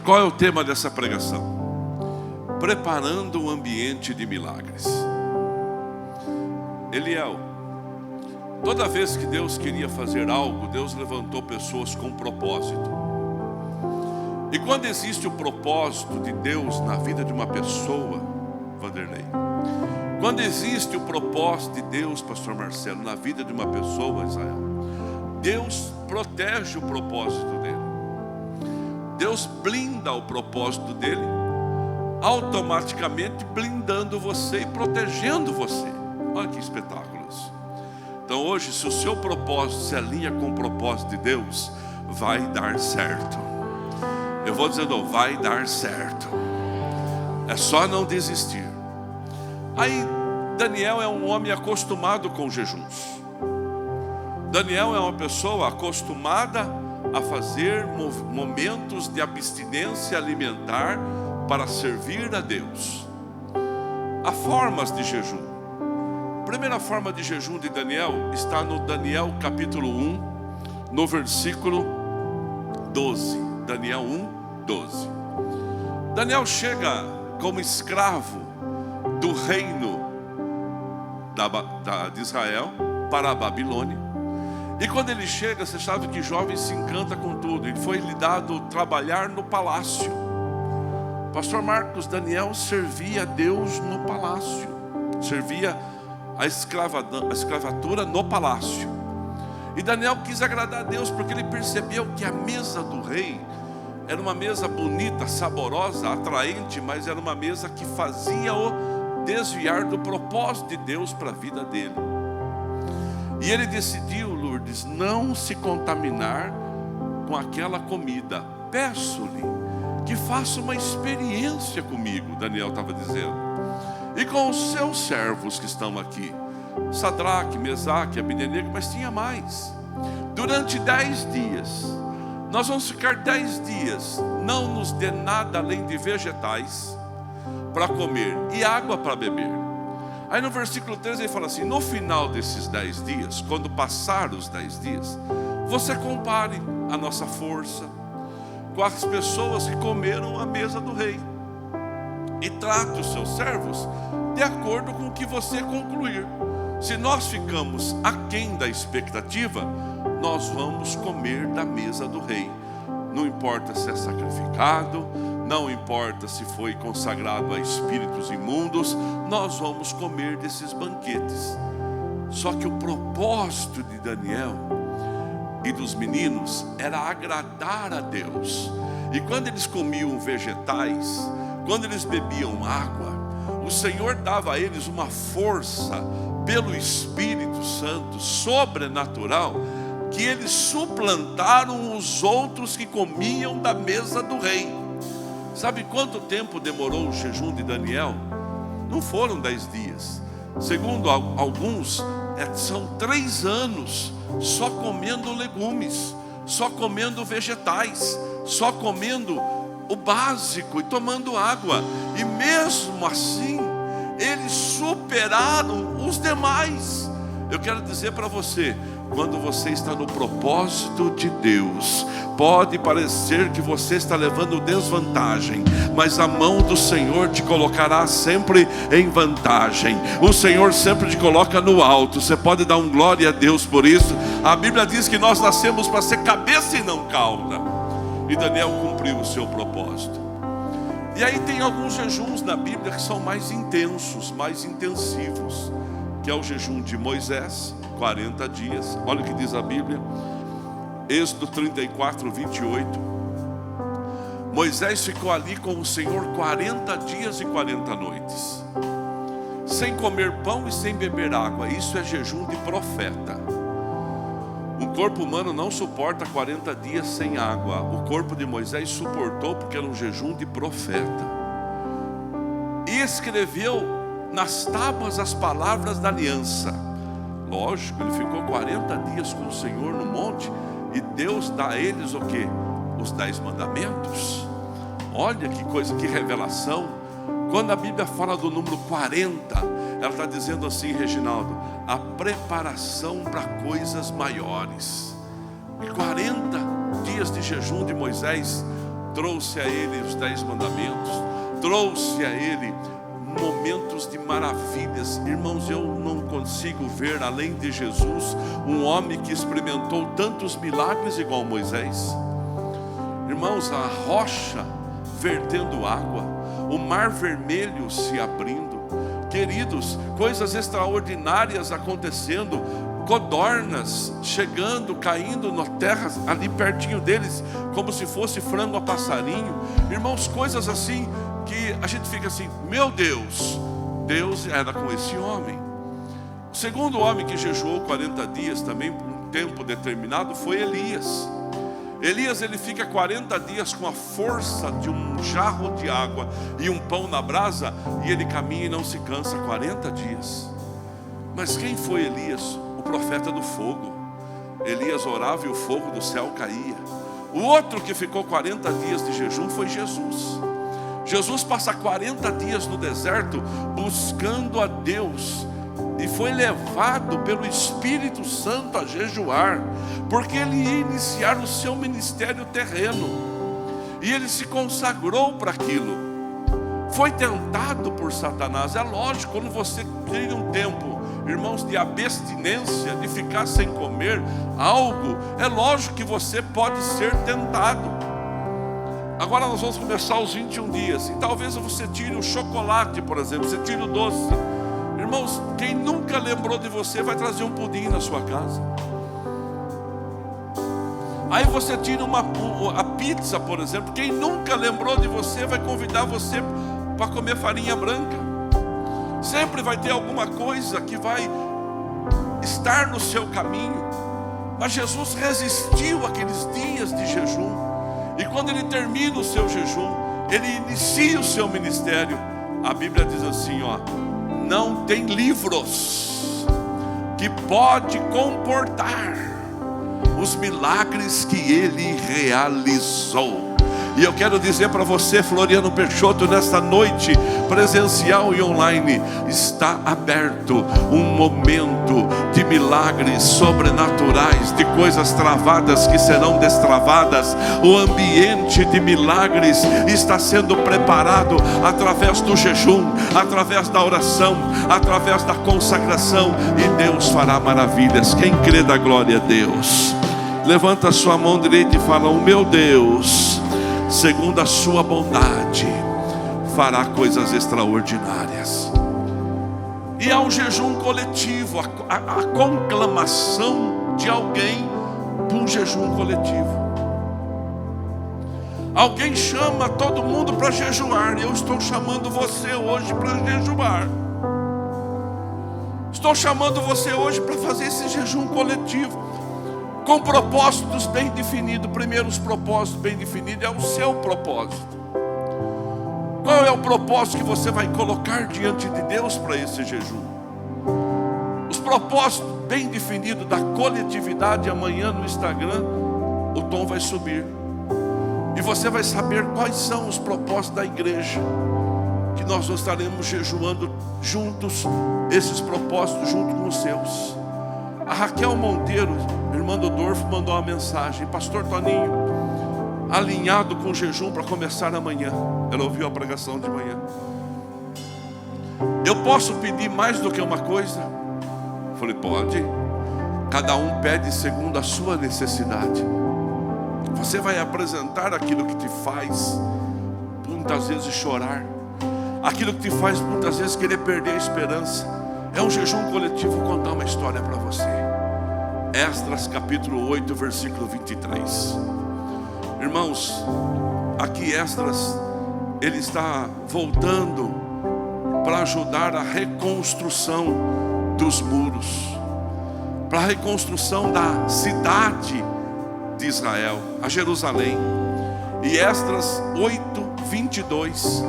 Qual é o tema dessa pregação? Preparando o ambiente de milagres. Eliel, toda vez que Deus queria fazer algo, Deus levantou pessoas com propósito. E quando existe o propósito de Deus na vida de uma pessoa, Vanderlei, quando existe o propósito de Deus, pastor Marcelo, na vida de uma pessoa, Israel, Deus protege o propósito dele. Deus blinda o propósito dele, automaticamente blindando você e protegendo você. Olha que espetáculos. Então hoje, se o seu propósito se alinha com o propósito de Deus, vai dar certo. Eu vou dizendo, vai dar certo. É só não desistir. Aí Daniel é um homem acostumado com jejuns. Daniel é uma pessoa acostumada a fazer momentos de abstinência alimentar para servir a Deus. Há formas de jejum. A primeira forma de jejum de Daniel está no Daniel capítulo 1, no versículo 12. Daniel 1, 12. Daniel chega como escravo do reino de Israel para a Babilônia. E quando ele chega, você sabe que jovem se encanta com tudo. Ele foi lhe dado trabalhar no palácio. Pastor Marcos, Daniel servia a Deus no palácio. Servia a escravatura no palácio. E Daniel quis agradar a Deus, porque ele percebeu que a mesa do rei era uma mesa bonita, saborosa, atraente, mas era uma mesa que fazia-o desviar do propósito de Deus para a vida dele. E ele decidiu, Lourdes, não se contaminar com aquela comida. Peço-lhe que faça uma experiência comigo, Daniel estava dizendo, e com os seus servos que estão aqui, Sadraque, Mesaque, Abednego, mas tinha mais. Durante 10 dias, nós vamos ficar 10 dias, não nos dê nada além de vegetais para comer e água para beber. Aí no versículo 13 ele fala assim: no final desses 10 dias, quando passar os 10 dias, você compare a nossa força com as pessoas que comeram à mesa do rei, e trate os seus servos de acordo com o que você concluir. Se nós ficamos aquém da expectativa, nós vamos comer da mesa do rei. Não importa se é sacrificado, não importa se foi consagrado a espíritos imundos, nós vamos comer desses banquetes. Só que o propósito de Daniel e dos meninos era agradar a Deus. E quando eles comiam vegetais, quando eles bebiam água, o Senhor dava a eles uma força pelo Espírito Santo sobrenatural, que eles suplantaram os outros que comiam da mesa do rei. Sabe quanto tempo demorou o jejum de Daniel? Não foram 10 dias. Segundo alguns, são 3 anos só comendo legumes, só comendo vegetais, só comendo o básico e tomando água. E mesmo assim, eles superaram os demais. Eu quero dizer para você, quando você está no propósito de Deus, pode parecer que você está levando desvantagem, mas a mão do Senhor te colocará sempre em vantagem. O Senhor sempre te coloca no alto. Você pode dar um glória a Deus por isso. A Bíblia diz que nós nascemos para ser cabeça e não cauda, e Daniel cumpriu o seu propósito. E aí tem alguns jejuns na Bíblia que são mais intensos, mais intensivos, que é o jejum de Moisés, 40 dias. Olha o que diz a Bíblia, Êxodo 34, 28. Moisés ficou ali com o Senhor 40 dias e 40 noites, sem comer pão e sem beber água. Isso é jejum de profeta. O corpo humano não suporta 40 dias sem água. O corpo de Moisés suportou, porque era um jejum de profeta. E escreveu nas tábuas as palavras da aliança. Lógico, ele ficou 40 dias com o Senhor no monte, e Deus dá a eles o quê? Os 10 mandamentos. Olha que coisa, que revelação. Quando a Bíblia fala do número 40, ela está dizendo assim, Reginaldo, a preparação para coisas maiores. E 40 dias de jejum de Moisés trouxe a ele os 10 mandamentos, trouxe a ele momentos de maravilhas. Irmãos, eu não consigo ver, além de Jesus, um homem que experimentou tantos milagres igual Moisés. Irmãos, a rocha vertendo água, o mar vermelho se abrindo, queridos, coisas extraordinárias acontecendo, codornas chegando, caindo na terra ali pertinho deles, como se fosse frango a passarinho. Irmãos, coisas assim que a gente fica assim, meu Deus, Deus era com esse homem. O segundo homem que jejuou 40 dias também por um tempo determinado foi Elias. Elias, ele fica 40 dias com a força de um jarro de água e um pão na brasa, e ele caminha e não se cansa 40 dias. Mas quem foi Elias? O profeta do fogo. Elias orava e o fogo do céu caía. O outro que ficou 40 dias de jejum foi Jesus. Jesus passa 40 dias no deserto buscando a Deus, e foi levado pelo Espírito Santo a jejuar, porque ele ia iniciar o seu ministério terreno, e ele se consagrou para aquilo. Foi tentado por Satanás. É lógico, quando você tem um tempo, irmãos, de abstinência, de ficar sem comer algo, é lógico que você pode ser tentado. Agora nós vamos começar os 21 dias, e talvez você tire o chocolate, por exemplo, você tire o doce. Irmãos, quem nunca lembrou de você vai trazer um pudim na sua casa. Aí você tira a pizza, por exemplo. Quem nunca lembrou de você vai convidar você para comer farinha branca. Sempre vai ter alguma coisa que vai estar no seu caminho. Mas Jesus resistiu àqueles dias de jejum, e quando ele termina o seu jejum, ele inicia o seu ministério. A Bíblia diz assim, ó, não tem livros que pode comportar os milagres que ele realizou. E eu quero dizer para você, Floriano Peixoto, nesta noite, presencial e online, está aberto um momento de milagres sobrenaturais, de coisas travadas que serão destravadas. O ambiente de milagres está sendo preparado através do jejum, através da oração, através da consagração, e Deus fará maravilhas. Quem crê, dá glória a Deus. Levanta a sua mão direita e fala, o meu Deus, segundo a sua bondade, fará coisas extraordinárias. E há um jejum coletivo, a conclamação de alguém para um jejum coletivo. Alguém chama todo mundo para jejuar, e eu estou chamando você hoje para jejuar. Estou chamando você hoje para fazer esse jejum coletivo, com propósitos bem definidos. Primeiro, os propósitos bem definidos é o seu propósito. Qual é o propósito que você vai colocar diante de Deus para esse jejum? Os propósitos bem definidos da coletividade, amanhã no Instagram o tom vai subir, e você vai saber quais são os propósitos da igreja, que nós estaremos jejuando juntos, esses propósitos junto com os seus. A Raquel Monteiro, irmã do Dorfo, mandou uma mensagem: Pastor Toninho, alinhado com jejum para começar amanhã. Ela ouviu a pregação de manhã. Eu posso pedir mais do que uma coisa? Eu falei: pode. Cada um pede segundo a sua necessidade. Você vai apresentar aquilo que te faz muitas vezes chorar, aquilo que te faz muitas vezes querer perder a esperança. É um jejum coletivo. Vou contar uma história para você. Esdras capítulo 8, versículo 23. Irmãos, aqui Esdras, ele está voltando para ajudar a reconstrução dos muros, para a reconstrução da cidade de Israel, a Jerusalém. E Esdras 8, 22,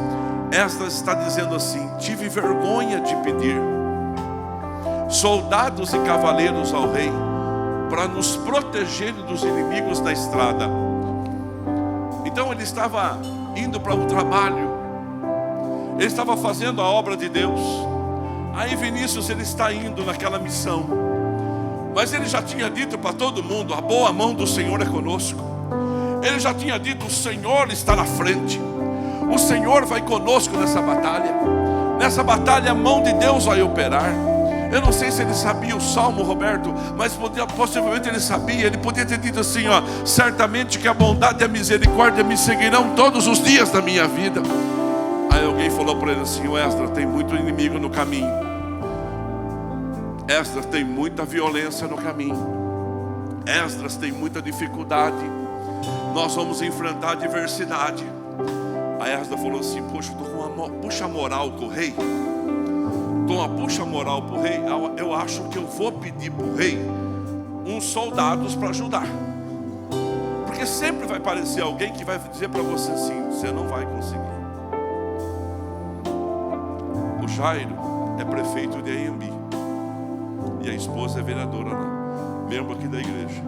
Esdras está dizendo assim: tive vergonha de pedir soldados e cavaleiros ao rei para nos proteger dos inimigos na estrada. Então ele estava indo para um trabalho, ele estava fazendo a obra de Deus. Aí Vinícius, ele está indo naquela missão, mas ele já tinha dito para todo mundo: a boa mão do Senhor é conosco. Ele já tinha dito: o Senhor está na frente, o Senhor vai conosco nessa batalha. Nessa batalha a mão de Deus vai operar. Eu não sei se ele sabia o salmo, Roberto, mas possivelmente ele sabia. Ele podia ter dito assim: ó, certamente que a bondade e a misericórdia me seguirão todos os dias da minha vida. Aí alguém falou para ele assim: o Esdras, tem muito inimigo no caminho. Esdras, tem muita violência no caminho. Esdras, tem muita dificuldade. Nós vamos enfrentar adversidade. Aí Esdras falou assim: poxa, estou com uma puxa moral com o rei. Estou uma puxa moral para o rei. Eu acho que eu vou pedir para o rei uns soldados para ajudar. Porque sempre vai aparecer alguém que vai dizer para você assim: você não vai conseguir. O Jairo é prefeito de Anhembi e a esposa é vereadora lá, membro aqui da igreja.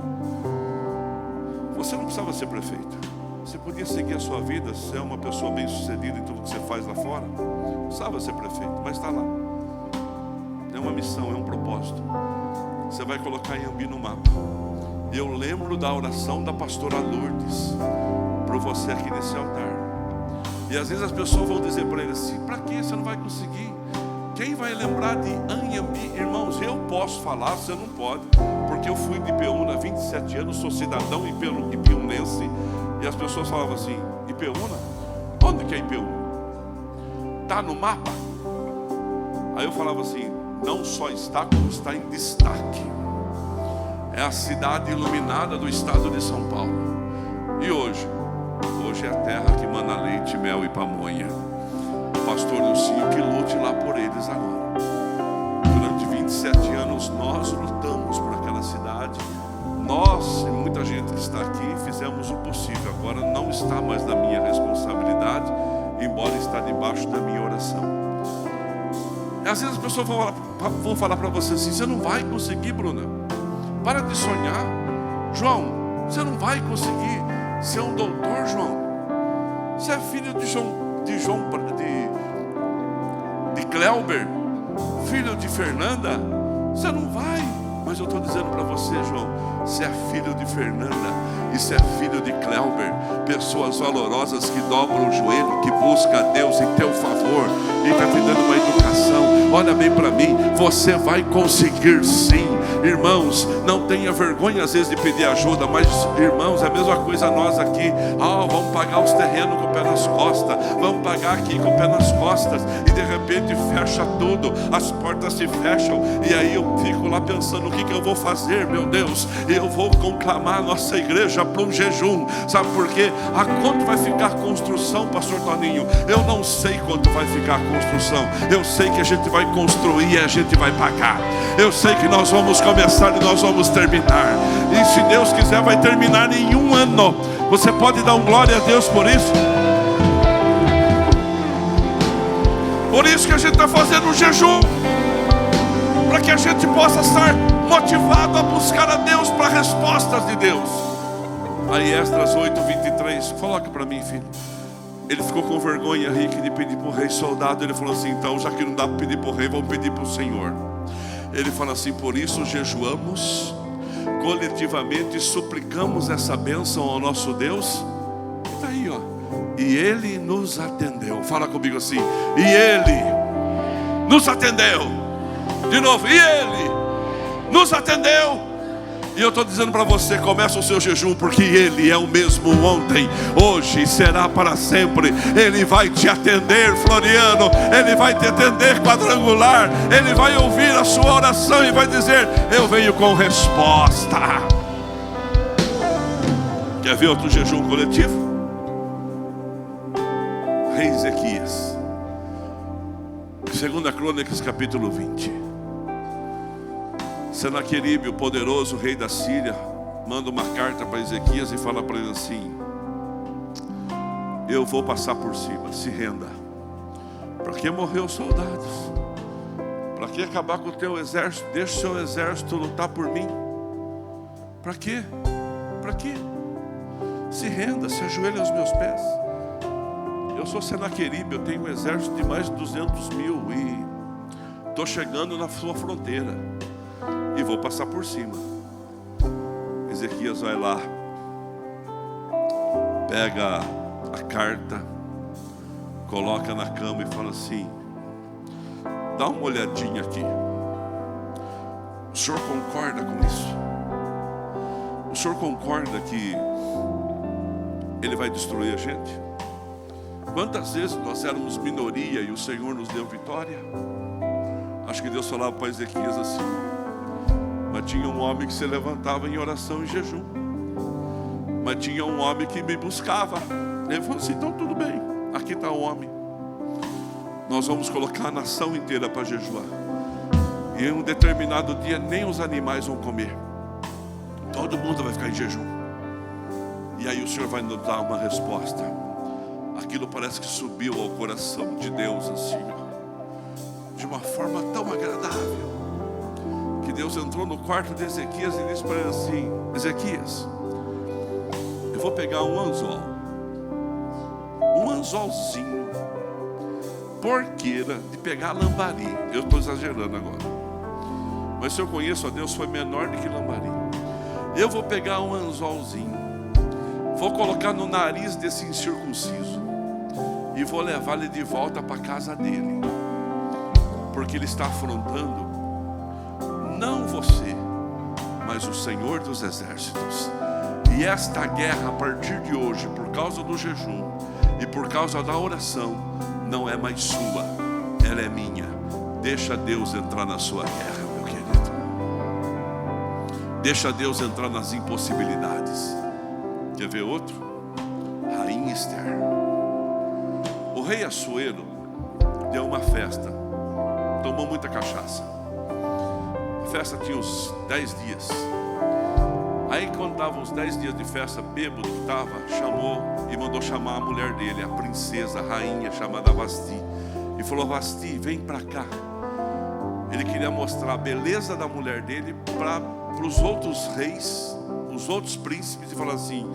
Você não precisava ser prefeito. Você podia seguir a sua vida, ser uma pessoa bem sucedida em tudo que você faz lá fora. Não precisava ser prefeito, mas está lá. É uma missão, é um propósito. Você vai colocar Anhembi no mapa. Eu lembro da oração da pastora Lourdes para você aqui nesse altar. E às vezes as pessoas vão dizer para ele assim: para que você não vai conseguir? Quem vai lembrar de Anhembi? Irmãos, eu posso falar, você não pode, porque eu fui de Ipeúna há 27 anos, sou cidadão ipeunense. E as pessoas falavam assim: Ipeúna? Onde que é Ipeúna? Está no mapa? Aí eu falava assim: não só está, como está em destaque. É a cidade iluminada do estado de São Paulo. E hoje é a terra que mana leite, mel e pamonha. O pastor Lucinho que lute lá por eles agora. Durante 27 anos nós lutamos por aquela cidade. Nós e muita gente que está aqui fizemos o possível. Agora não está mais na minha responsabilidade, embora está debaixo da minha oração. Às vezes as pessoas vão falar para você assim: você não vai conseguir, Bruna. Para de sonhar. João, você não vai conseguir ser um doutor, João. Você é filho de Cleuber, filho de Fernanda. Você não vai. Mas eu estou dizendo para você, João, você é filho de Fernanda e você é filho de Cleuber, pessoas valorosas que dobram o joelho, que buscam a Deus em teu favor e está te dando uma educação. Olha bem para mim, você vai conseguir sim. Irmãos, não tenha vergonha às vezes de pedir ajuda, mas irmãos, é a mesma coisa nós aqui. Vamos pagar os terrenos com o pé nas costas, vamos pagar aqui com o pé nas costas, e de repente fecha tudo, as portas se fecham, e aí eu fico lá pensando: o que eu vou fazer, meu Deus? Eu vou conclamar a nossa igreja para um jejum. Sabe por quê? A quanto vai ficar a construção, pastor Toninho? Eu não sei quanto vai ficar a construção. Eu sei que a gente vai construir e a gente vai pagar. Eu sei que nós vamos começar e nós vamos terminar. E se Deus quiser, vai terminar em 1 ano. Você pode dar um glória a Deus por isso? Por isso que a gente está fazendo um jejum, para que a gente possa estar motivado a buscar a Deus para respostas de Deus. Aí Esdras 8, 23, coloca para mim, filho. Ele ficou com vergonha, Rick, de pedir para o rei soldado. Ele falou assim: então, já que não dá para pedir para o rei, vamos pedir para o Senhor. Ele fala assim: por isso jejuamos coletivamente, suplicamos essa bênção ao nosso Deus. Está aí, ó. E Ele nos atendeu. Fala comigo assim: e Ele nos atendeu. De novo: e Ele nos atendeu. E eu estou dizendo para você: começa o seu jejum, porque Ele é o mesmo ontem, hoje e será para sempre. Ele vai te atender, Floriano. Ele vai te atender, Quadrangular. Ele vai ouvir a sua oração e vai dizer: eu venho com resposta. Quer ver outro jejum coletivo? Rei Ezequias, 2 Crônicas capítulo 20. Senaqueribe, o poderoso rei da Síria, manda uma carta para Ezequias e fala para ele assim: eu vou passar por cima, se renda. Para que morrer os soldados? Para que acabar com o teu exército? Deixa o seu exército lutar por mim. Para quê? Para quê? Se renda, se ajoelhe aos meus pés. Eu sou Senaqueribe, eu tenho um exército de mais de 200 mil e estou chegando na sua fronteira e vou passar por cima. Ezequias vai lá, pega a carta, coloca na cama e fala assim: dá uma olhadinha aqui. O senhor concorda com isso? O senhor concorda que Ele vai destruir a gente? Quantas vezes nós éramos minoria e o Senhor nos deu vitória? Acho que Deus falava para Ezequias assim: mas tinha um homem que se levantava em oração e jejum. Mas tinha um homem que me buscava. Ele falou assim: então tudo bem, aqui está o homem. Nós vamos colocar a nação inteira para jejuar. E em um determinado dia nem os animais vão comer. Todo mundo vai ficar em jejum. E aí o Senhor vai nos dar uma resposta. Aquilo parece que subiu ao coração de Deus assim, de uma forma tão agradável, que Deus entrou no quarto de Ezequias e disse para ele assim: Ezequias, eu vou pegar um anzolzinho, porqueira de pegar lambari. Eu estou exagerando agora, mas se eu conheço a Deus, foi menor do que lambari. Eu vou pegar um anzolzinho, vou colocar no nariz desse incircunciso e vou levar ele de volta para a casa dele, porque ele está afrontando não você, mas o Senhor dos Exércitos. E esta guerra, a partir de hoje, por causa do jejum e por causa da oração, não é mais sua, ela é minha. Deixa Deus entrar na sua guerra, meu querido. Deixa Deus entrar nas impossibilidades. Quer ver outro? Rainha Esther. O rei Assuero deu uma festa, tomou muita cachaça. A festa tinha uns 10 dias. Aí quando estavam uns 10 dias de festa, bêbado que estava, chamou e mandou chamar a mulher dele, a princesa, a rainha chamada Vasti, e falou: Vasti, vem para cá. Ele queria mostrar a beleza da mulher dele para os outros reis, os outros príncipes, e falar assim: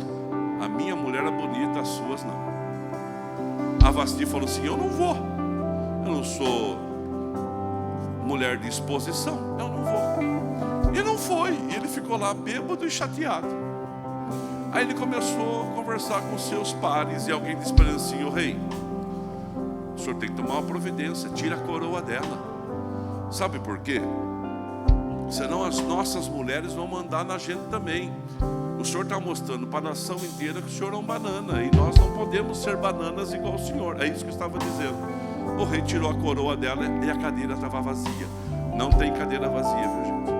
a minha mulher é bonita, as suas não. A Vasti falou assim: eu não vou, eu não sou mulher de exposição, eu não vou. E não foi, e ele ficou lá bêbado e chateado. Aí ele começou a conversar com seus pares, e alguém disse para ele assim: o rei, o senhor tem que tomar uma providência, tira a coroa dela. Sabe por quê? Senão as nossas mulheres vão mandar na gente também. O senhor está mostrando para a nação inteira que o senhor é um banana, e nós não podemos ser bananas igual o senhor. É isso que eu estava dizendo. O rei tirou a coroa dela e a cadeira estava vazia. Não tem cadeira vazia, viu, gente?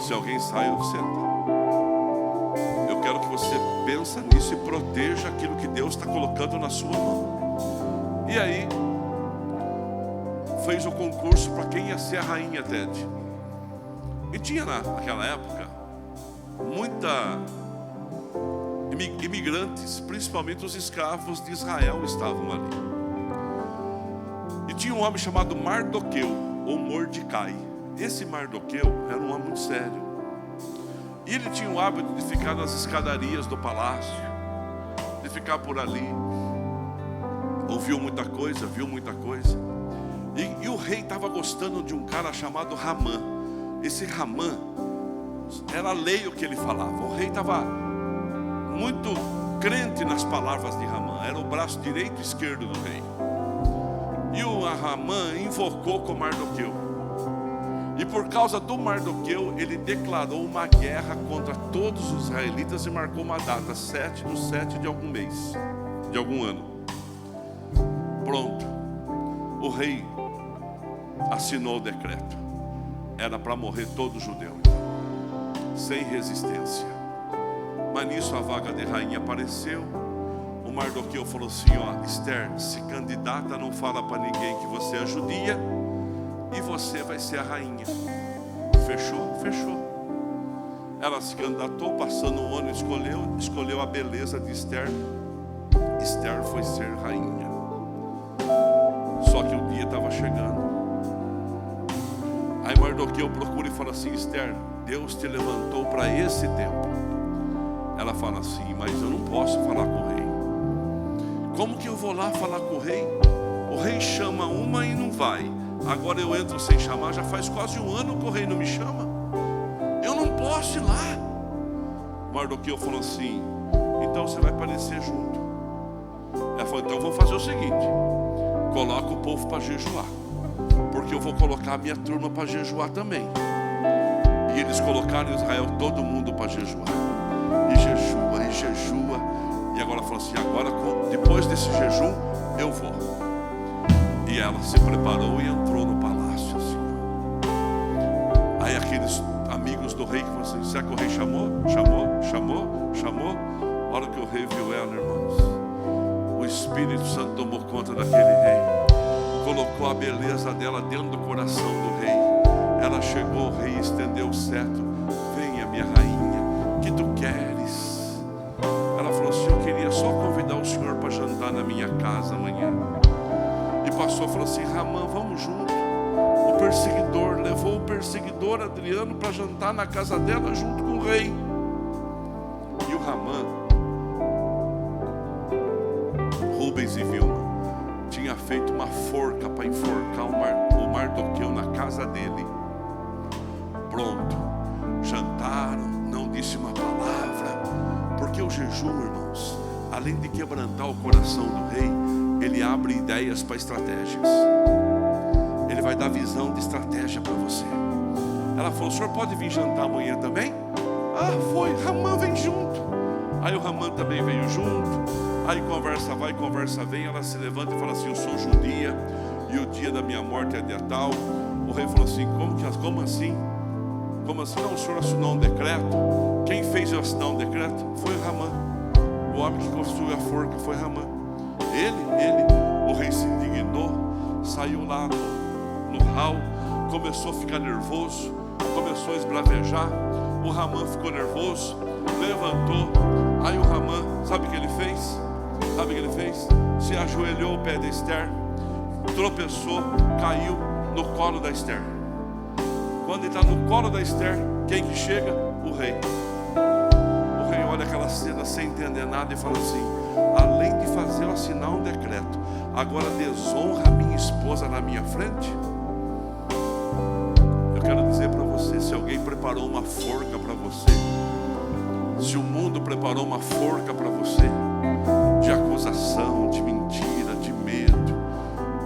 Se alguém sai, eu sento. Eu quero que você pense nisso e proteja aquilo que Deus está colocando na sua mão. E aí fez o concurso para quem ia ser a rainha Ted. E tinha naquela época muita imigrantes, principalmente os escravos de Israel estavam ali. E tinha um homem chamado Mardoqueu, ou Mordecai. Esse Mardoqueu era um homem muito sério. E ele tinha o hábito de ficar nas escadarias do palácio, de ficar por ali. Ouviu muita coisa, viu muita coisa. E o rei rei estava gostando de um cara chamado Ramã. Esse Ramã era a lei o que ele falava. O rei estava muito crente nas palavras de Ramã. Era o braço direito e esquerdo do rei. E o Ramã invocou com Mardoqueu. E por causa do Mardoqueu, ele declarou uma guerra contra todos os israelitas e marcou uma data, 7/7 de algum mês, de algum ano. Pronto. O rei assinou o decreto. Era para morrer todo judeu, sem resistência. Mas nisso a vaga de rainha apareceu. O Mardoqueu falou assim: ó, Esther, se candidata, não fala para ninguém que você é judia, e você vai ser a rainha. Fechou? Fechou. Ela se candidatou, passando um ano, escolheu a beleza de Esther. Esther foi ser rainha. Só que o dia estava chegando. Aí Mardoqueu procura e fala assim: Esther, Deus te levantou para esse tempo. Ela fala assim: mas eu não posso falar com o rei. Como que eu vou lá falar com o rei? O rei chama uma e não vai. Agora eu entro sem chamar. Já faz quase um ano que o rei não me chama. Eu não posso ir lá. Mardoqueu falou assim: então você vai aparecer junto. Ela falou: então vamos fazer o seguinte, coloca o povo para jejuar, porque eu vou colocar a minha turma para jejuar também. E eles colocaram em Israel todo mundo para jejuar. E jejua, e jejua. E agora falou assim: agora depois desse jejum eu vou. E ela se preparou e entrou no palácio assim. Aí aqueles amigos do rei que falaram assim: será que o rei chamou? A hora que o rei viu ela, irmãos, o Espírito Santo tomou conta daquele rei, colocou a beleza dela dentro do coração do rei. Ela chegou, o rei estendeu o cetro: venha minha rainha, que tu queres? Ela falou assim: eu queria só convidar o senhor para jantar na minha casa amanhã. E passou, falou assim: Ramã, vamos junto. O perseguidor levou o perseguidor Adriano para jantar na casa dela junto com o rei. E o Ramã, Rubens e Vilma, tinha feito uma forca para enforcar o Mardoqueu na casa dele. Pronto, jantaram, não disse uma palavra, porque o jejum, irmãos, além de quebrantar o coração do rei, ele abre ideias para estratégias. Ele vai dar visão de estratégia para você. Ela falou: o senhor pode vir jantar amanhã também? Ah, foi, Ramã vem junto. Aí o Ramã também veio junto. Aí conversa vai, conversa vem. Ela se levanta e fala assim: eu sou judia e o dia da minha morte é dia tal. O rei falou assim: como assim? Como assim? Não, o senhor assinou um decreto. Quem fez eu assinar um decreto? Foi o Ramã. O homem que construiu a forca foi Ramã. Ele. O rei se indignou, saiu lá no hall, começou a ficar nervoso, começou a esbravejar. O Ramã ficou nervoso, levantou. Aí o Ramã, sabe o que ele fez? Se ajoelhou ao pé de Esther, tropeçou, caiu no colo da Esther. Quando ele está no colo da Esther, quem que chega? O rei. O rei olha aquela cena sem entender nada e fala assim: além de fazer eu assinar um decreto, agora desonra a minha esposa na minha frente? Eu quero dizer para você, se alguém preparou uma forca para você, se o mundo preparou uma forca para você, de acusação, de mentira, de medo,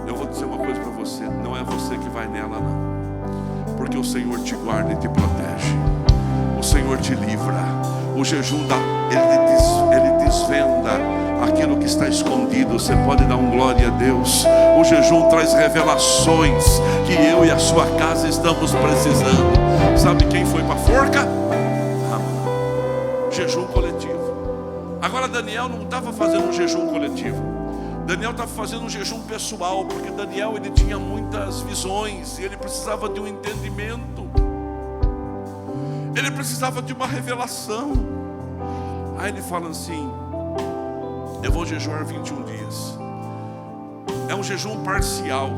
eu vou dizer uma coisa para você: não é você que vai nela não, porque o Senhor te guarda e te protege, o Senhor te livra. O jejum ele desvenda aquilo que está escondido. Você pode dar um glória a Deus. O jejum traz revelações que eu e a sua casa estamos precisando. Sabe quem foi para a forca? Jejum coletivo. Agora Daniel não estava fazendo um jejum coletivo. Daniel estava fazendo um jejum pessoal, porque Daniel ele tinha muitas visões e ele precisava de um entendimento. Ele precisava de uma revelação. Aí ele fala assim: eu vou jejuar 21 dias. É um jejum parcial.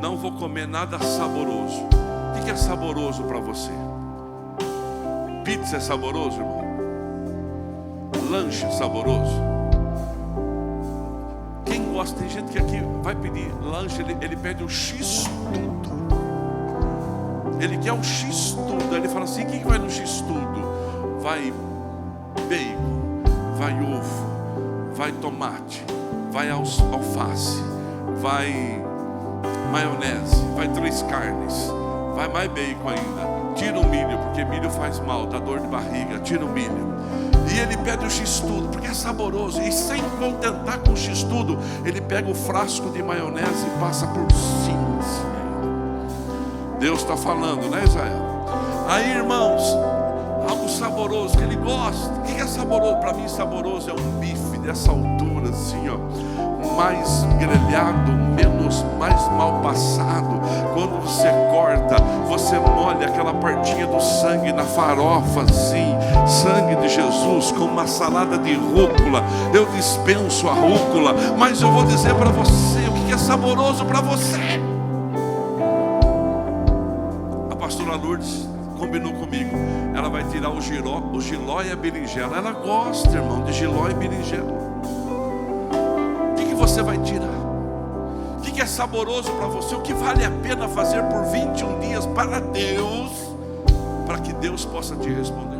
Não vou comer nada saboroso. O que é saboroso para você? Pizza é saboroso, irmão? Lanche é saboroso? Quem gosta. Tem gente que aqui vai pedir lanche, ele pede o X-tudo. Ele quer o X-tudo. Ele fala assim: o que vai no X-tudo? Vai bacon, vai ovo, vai tomate, vai alface, vai maionese, vai 3 carnes, vai mais bacon ainda. Tira o milho, porque milho faz mal, dá dor de barriga. Tira o milho. E ele pede o X-tudo, porque é saboroso. E sem contentar com o X-tudo, ele pega o frasco de maionese e passa por cima. Deus está falando, né, Israel? Aí, irmãos, algo saboroso que ele gosta. O que é saboroso? Para mim, saboroso é um bife dessa altura, assim, ó, mais grelhado, mais mal passado. Quando você corta, você molha aquela partinha do sangue na farofa, assim, sangue de Jesus, com uma salada de rúcula. Eu dispenso a rúcula, mas eu vou dizer para você o que é saboroso para você. A pastora Lourdes combinou comigo. Ela vai tirar o giló e a berinjela. Ela gosta, irmão, de giló e berinjela. O que você vai tirar? O que é saboroso para você? O que vale a pena fazer por 21 dias para Deus, para que Deus possa te responder,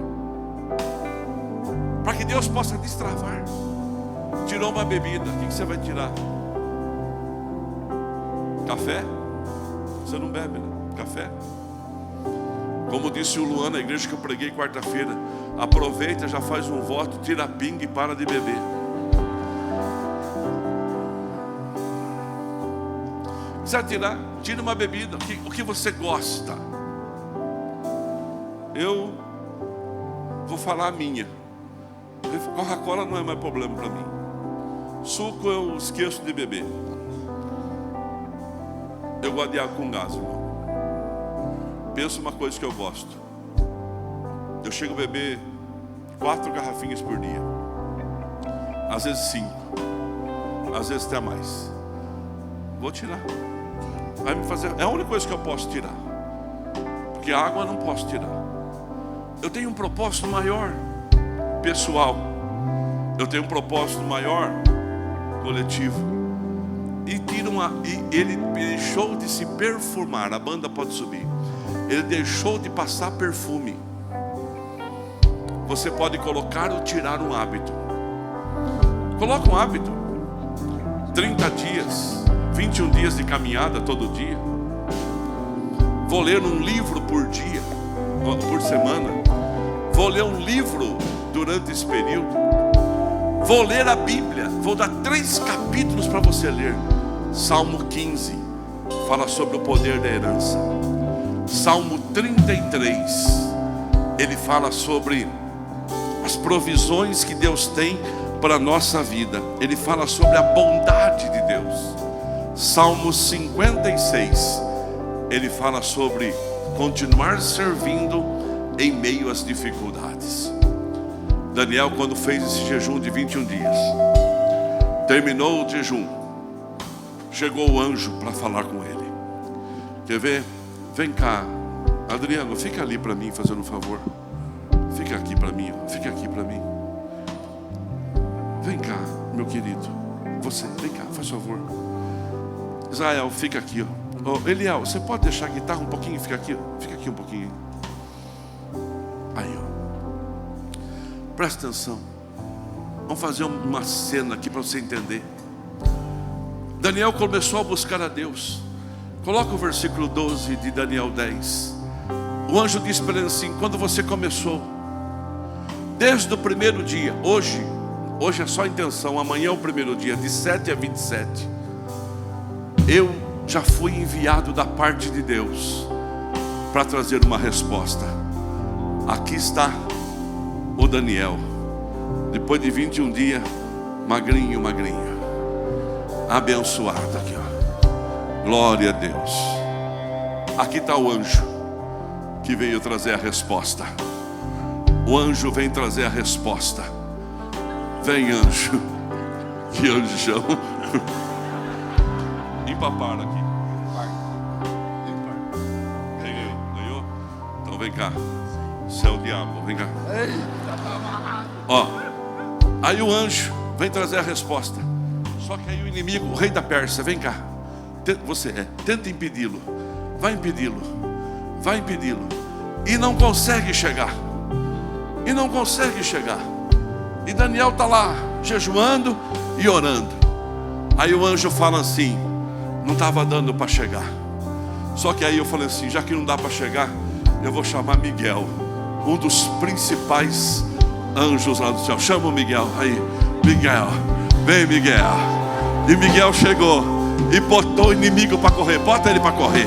para que Deus possa destravar. Tirou uma bebida, o que você vai tirar? Café? Você não bebe, né? Café? Como disse o Luan na igreja que eu preguei quarta-feira, aproveita, já faz um voto, tira a pinga e para de beber. Precisa tirar, tira uma bebida, o que você gosta. Eu vou falar a minha. Coca-Cola não é mais problema para mim. Suco eu esqueço de beber. Eu gosto de água com gás, irmão. Pensa uma coisa que eu gosto. Eu chego a beber 4 garrafinhas por dia. Às vezes 5. Às vezes até mais. Vou tirar. Vai me fazer. É a única coisa que eu posso tirar. Porque a água eu não posso tirar. Eu tenho um propósito maior, pessoal. Eu tenho um propósito maior, coletivo. E ele deixou de se perfumar. A banda pode subir. Ele deixou de passar perfume. Você pode colocar ou tirar um hábito. Coloca um hábito. 30 dias, 21 dias de caminhada todo dia. Vou ler um livro por dia, por semana. Vou ler um livro durante esse período. Vou ler a Bíblia. Vou dar 3 capítulos para você ler. Salmo 15 fala sobre o poder da herança. Salmo 33 ele fala sobre as provisões que Deus tem para a nossa vida. Ele fala sobre a bondade de Deus. Salmo 56 ele fala sobre continuar servindo em meio às dificuldades. Daniel, quando fez esse jejum de 21 dias, terminou o jejum, chegou o anjo para falar com ele. Quer ver? Vem cá, Adriano, fica ali para mim, fazendo um favor. Fica aqui para mim, ó. Fica aqui para mim. Vem cá, meu querido. Você, vem cá, faz favor. Israel, fica aqui, ó. Oh, Eliel, você pode deixar a guitarra um pouquinho? Fica aqui, ó. Fica aqui um pouquinho. Aí, ó. Presta atenção. Vamos fazer uma cena aqui para você entender. Daniel começou a buscar a Deus. Coloca o versículo 12 de Daniel 10. O anjo disse para ele assim: quando você começou, desde o primeiro dia, hoje é só intenção, amanhã é o primeiro dia, de 7 a 27, eu já fui enviado da parte de Deus para trazer uma resposta. Aqui está o Daniel, depois de 21 dias, magrinho, abençoado aqui, ó. Glória a Deus. Aqui está o anjo que veio trazer a resposta. O anjo vem trazer a resposta. Vem, anjo. Que anjão. Empapar aqui. Ganhou? Então vem cá. Você é o diabo, vem cá. Ó. Aí o anjo vem trazer a resposta. Só que aí o inimigo, o rei da Pérsia, vem cá. Tenta impedi-lo. Vai impedi-lo. Vai impedi-lo. E não consegue chegar. E não consegue chegar. E Daniel está lá, jejuando e orando. Aí o anjo fala assim: não estava dando para chegar. Só que aí eu falei assim: já que não dá para chegar, eu vou chamar Miguel, um dos principais anjos lá do céu. Chama o Miguel. Aí, Miguel, vem Miguel. E Miguel chegou e botou o inimigo para correr. Bota ele para correr.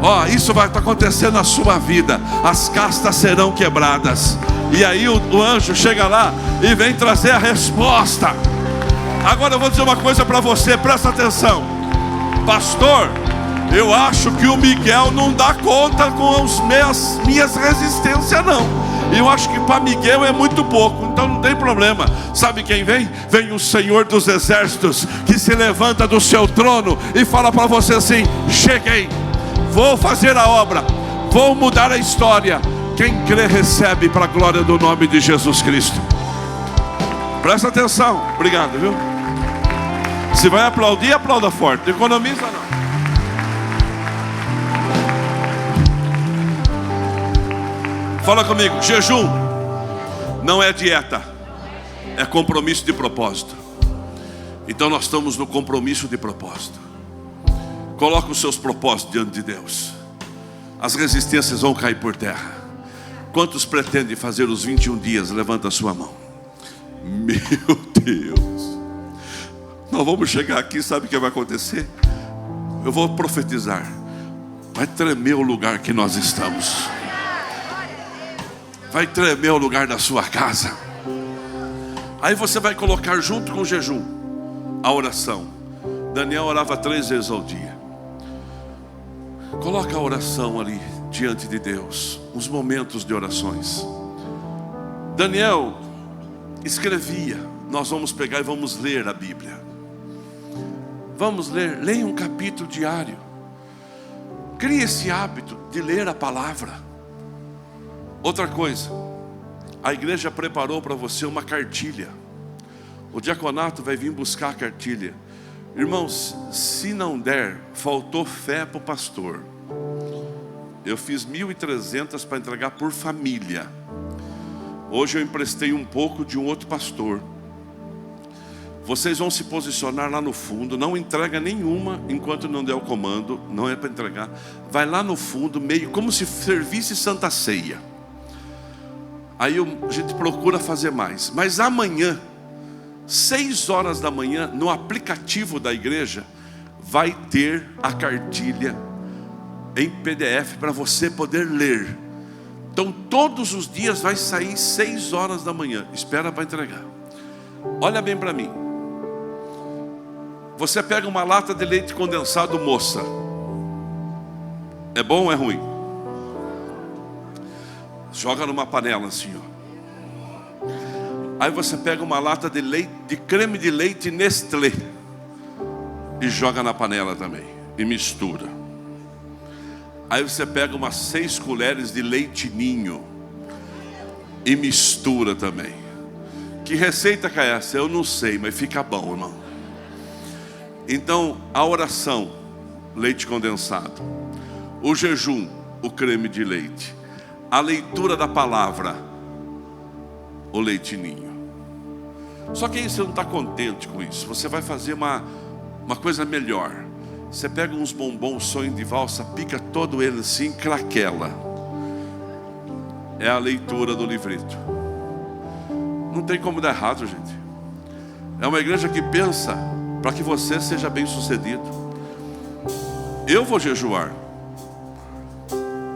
Ó, isso vai estar acontecendo na sua vida. As castas serão quebradas. E aí o anjo chega lá e vem trazer a resposta. Agora eu vou dizer uma coisa para você, presta atenção. Pastor, eu acho que o Miguel não dá conta com as minhas resistências não. Eu acho que para Miguel é muito pouco, então não tem problema. Sabe quem vem? Vem o Senhor dos Exércitos, que se levanta do seu trono e fala para você assim: cheguei, vou fazer a obra, vou mudar a história. Quem crê recebe para a glória do nome de Jesus Cristo. Presta atenção. Obrigado, viu? Se vai aplaudir, aplauda forte. Economiza não. Fala comigo. Jejum não é dieta, é compromisso de propósito. Então nós estamos no compromisso de propósito. Coloca os seus propósitos diante de Deus. As resistências vão cair por terra. Quantos pretendem fazer os 21 dias? Levanta a sua mão. Meu Deus. Nós vamos chegar aqui, sabe o que vai acontecer? Eu vou profetizar. Vai tremer o lugar que nós estamos. Vai tremer o lugar da sua casa. Aí você vai colocar junto com o jejum a oração. Daniel orava 3 vezes ao dia. Coloca a oração ali diante de Deus, uns momentos de orações. Daniel escrevia. Nós vamos pegar e vamos ler a Bíblia. Vamos ler, leia um capítulo diário. Crie esse hábito de ler a palavra. Outra coisa, a igreja preparou para você uma cartilha. O diaconato vai vir buscar a cartilha. Irmãos, se não der, faltou fé para o pastor. Eu fiz 1.300 para entregar por família. Hoje eu emprestei um pouco de um outro pastor. Vocês vão se posicionar lá no fundo. Não entrega nenhuma enquanto não der o comando. Não é para entregar. Vai lá no fundo, meio como se servisse Santa Ceia. Aí a gente procura fazer mais. Mas amanhã, 6 horas da manhã, no aplicativo da igreja, vai ter a cartilha em PDF para você poder ler. Então todos os dias vai sair 6 horas da manhã. Espera para entregar. Olha bem para mim. Você pega uma lata de leite condensado Moça. É bom ou é ruim? Joga numa panela assim, ó. Aí você pega uma lata de leite, de creme de leite Nestlé, e joga na panela também, e mistura. Aí você pega umas 6 colheres de leite ninho e mistura também. Que receita que é essa? Eu não sei, mas fica bom, irmão. Então, a oração, leite condensado. O jejum, o creme de leite. A leitura da palavra, o leite ninho. Só que aí você não está contente com isso. Você vai fazer uma coisa melhor. Você pega uns bombons sonho de valsa, pica todo ele assim, craquela. É a leitura do livrito. Não tem como dar errado, gente. É uma igreja que pensa para que você seja bem sucedido. Eu vou jejuar.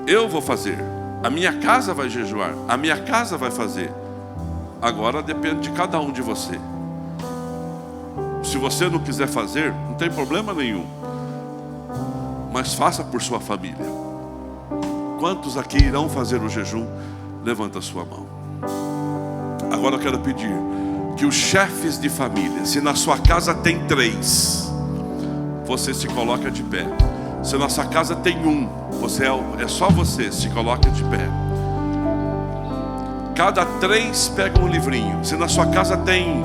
Eu vou fazer. A minha casa vai jejuar. A minha casa vai fazer. Agora depende de cada um de você. Se você não quiser fazer, não tem problema nenhum. Mas faça por sua família. Quantos aqui irão fazer o jejum? Levanta a sua mão. Agora eu quero pedir que os chefes de família, se na sua casa tem 3, você se coloca de pé. Se na sua casa tem 1, é só você, se coloca de pé. Cada 3 pega um livrinho. Se na sua casa tem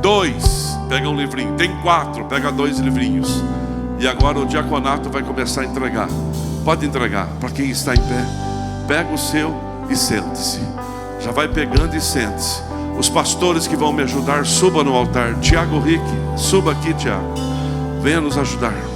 2, pega um livrinho. Tem 4, pega 2 livrinhos. E agora o diaconato vai começar a entregar. Pode entregar para quem está em pé. Pega o seu e sente-se. Já vai pegando e sente-se. Os pastores que vão me ajudar, suba no altar. Tiago Rick, suba aqui, Tiago. Venha nos ajudar.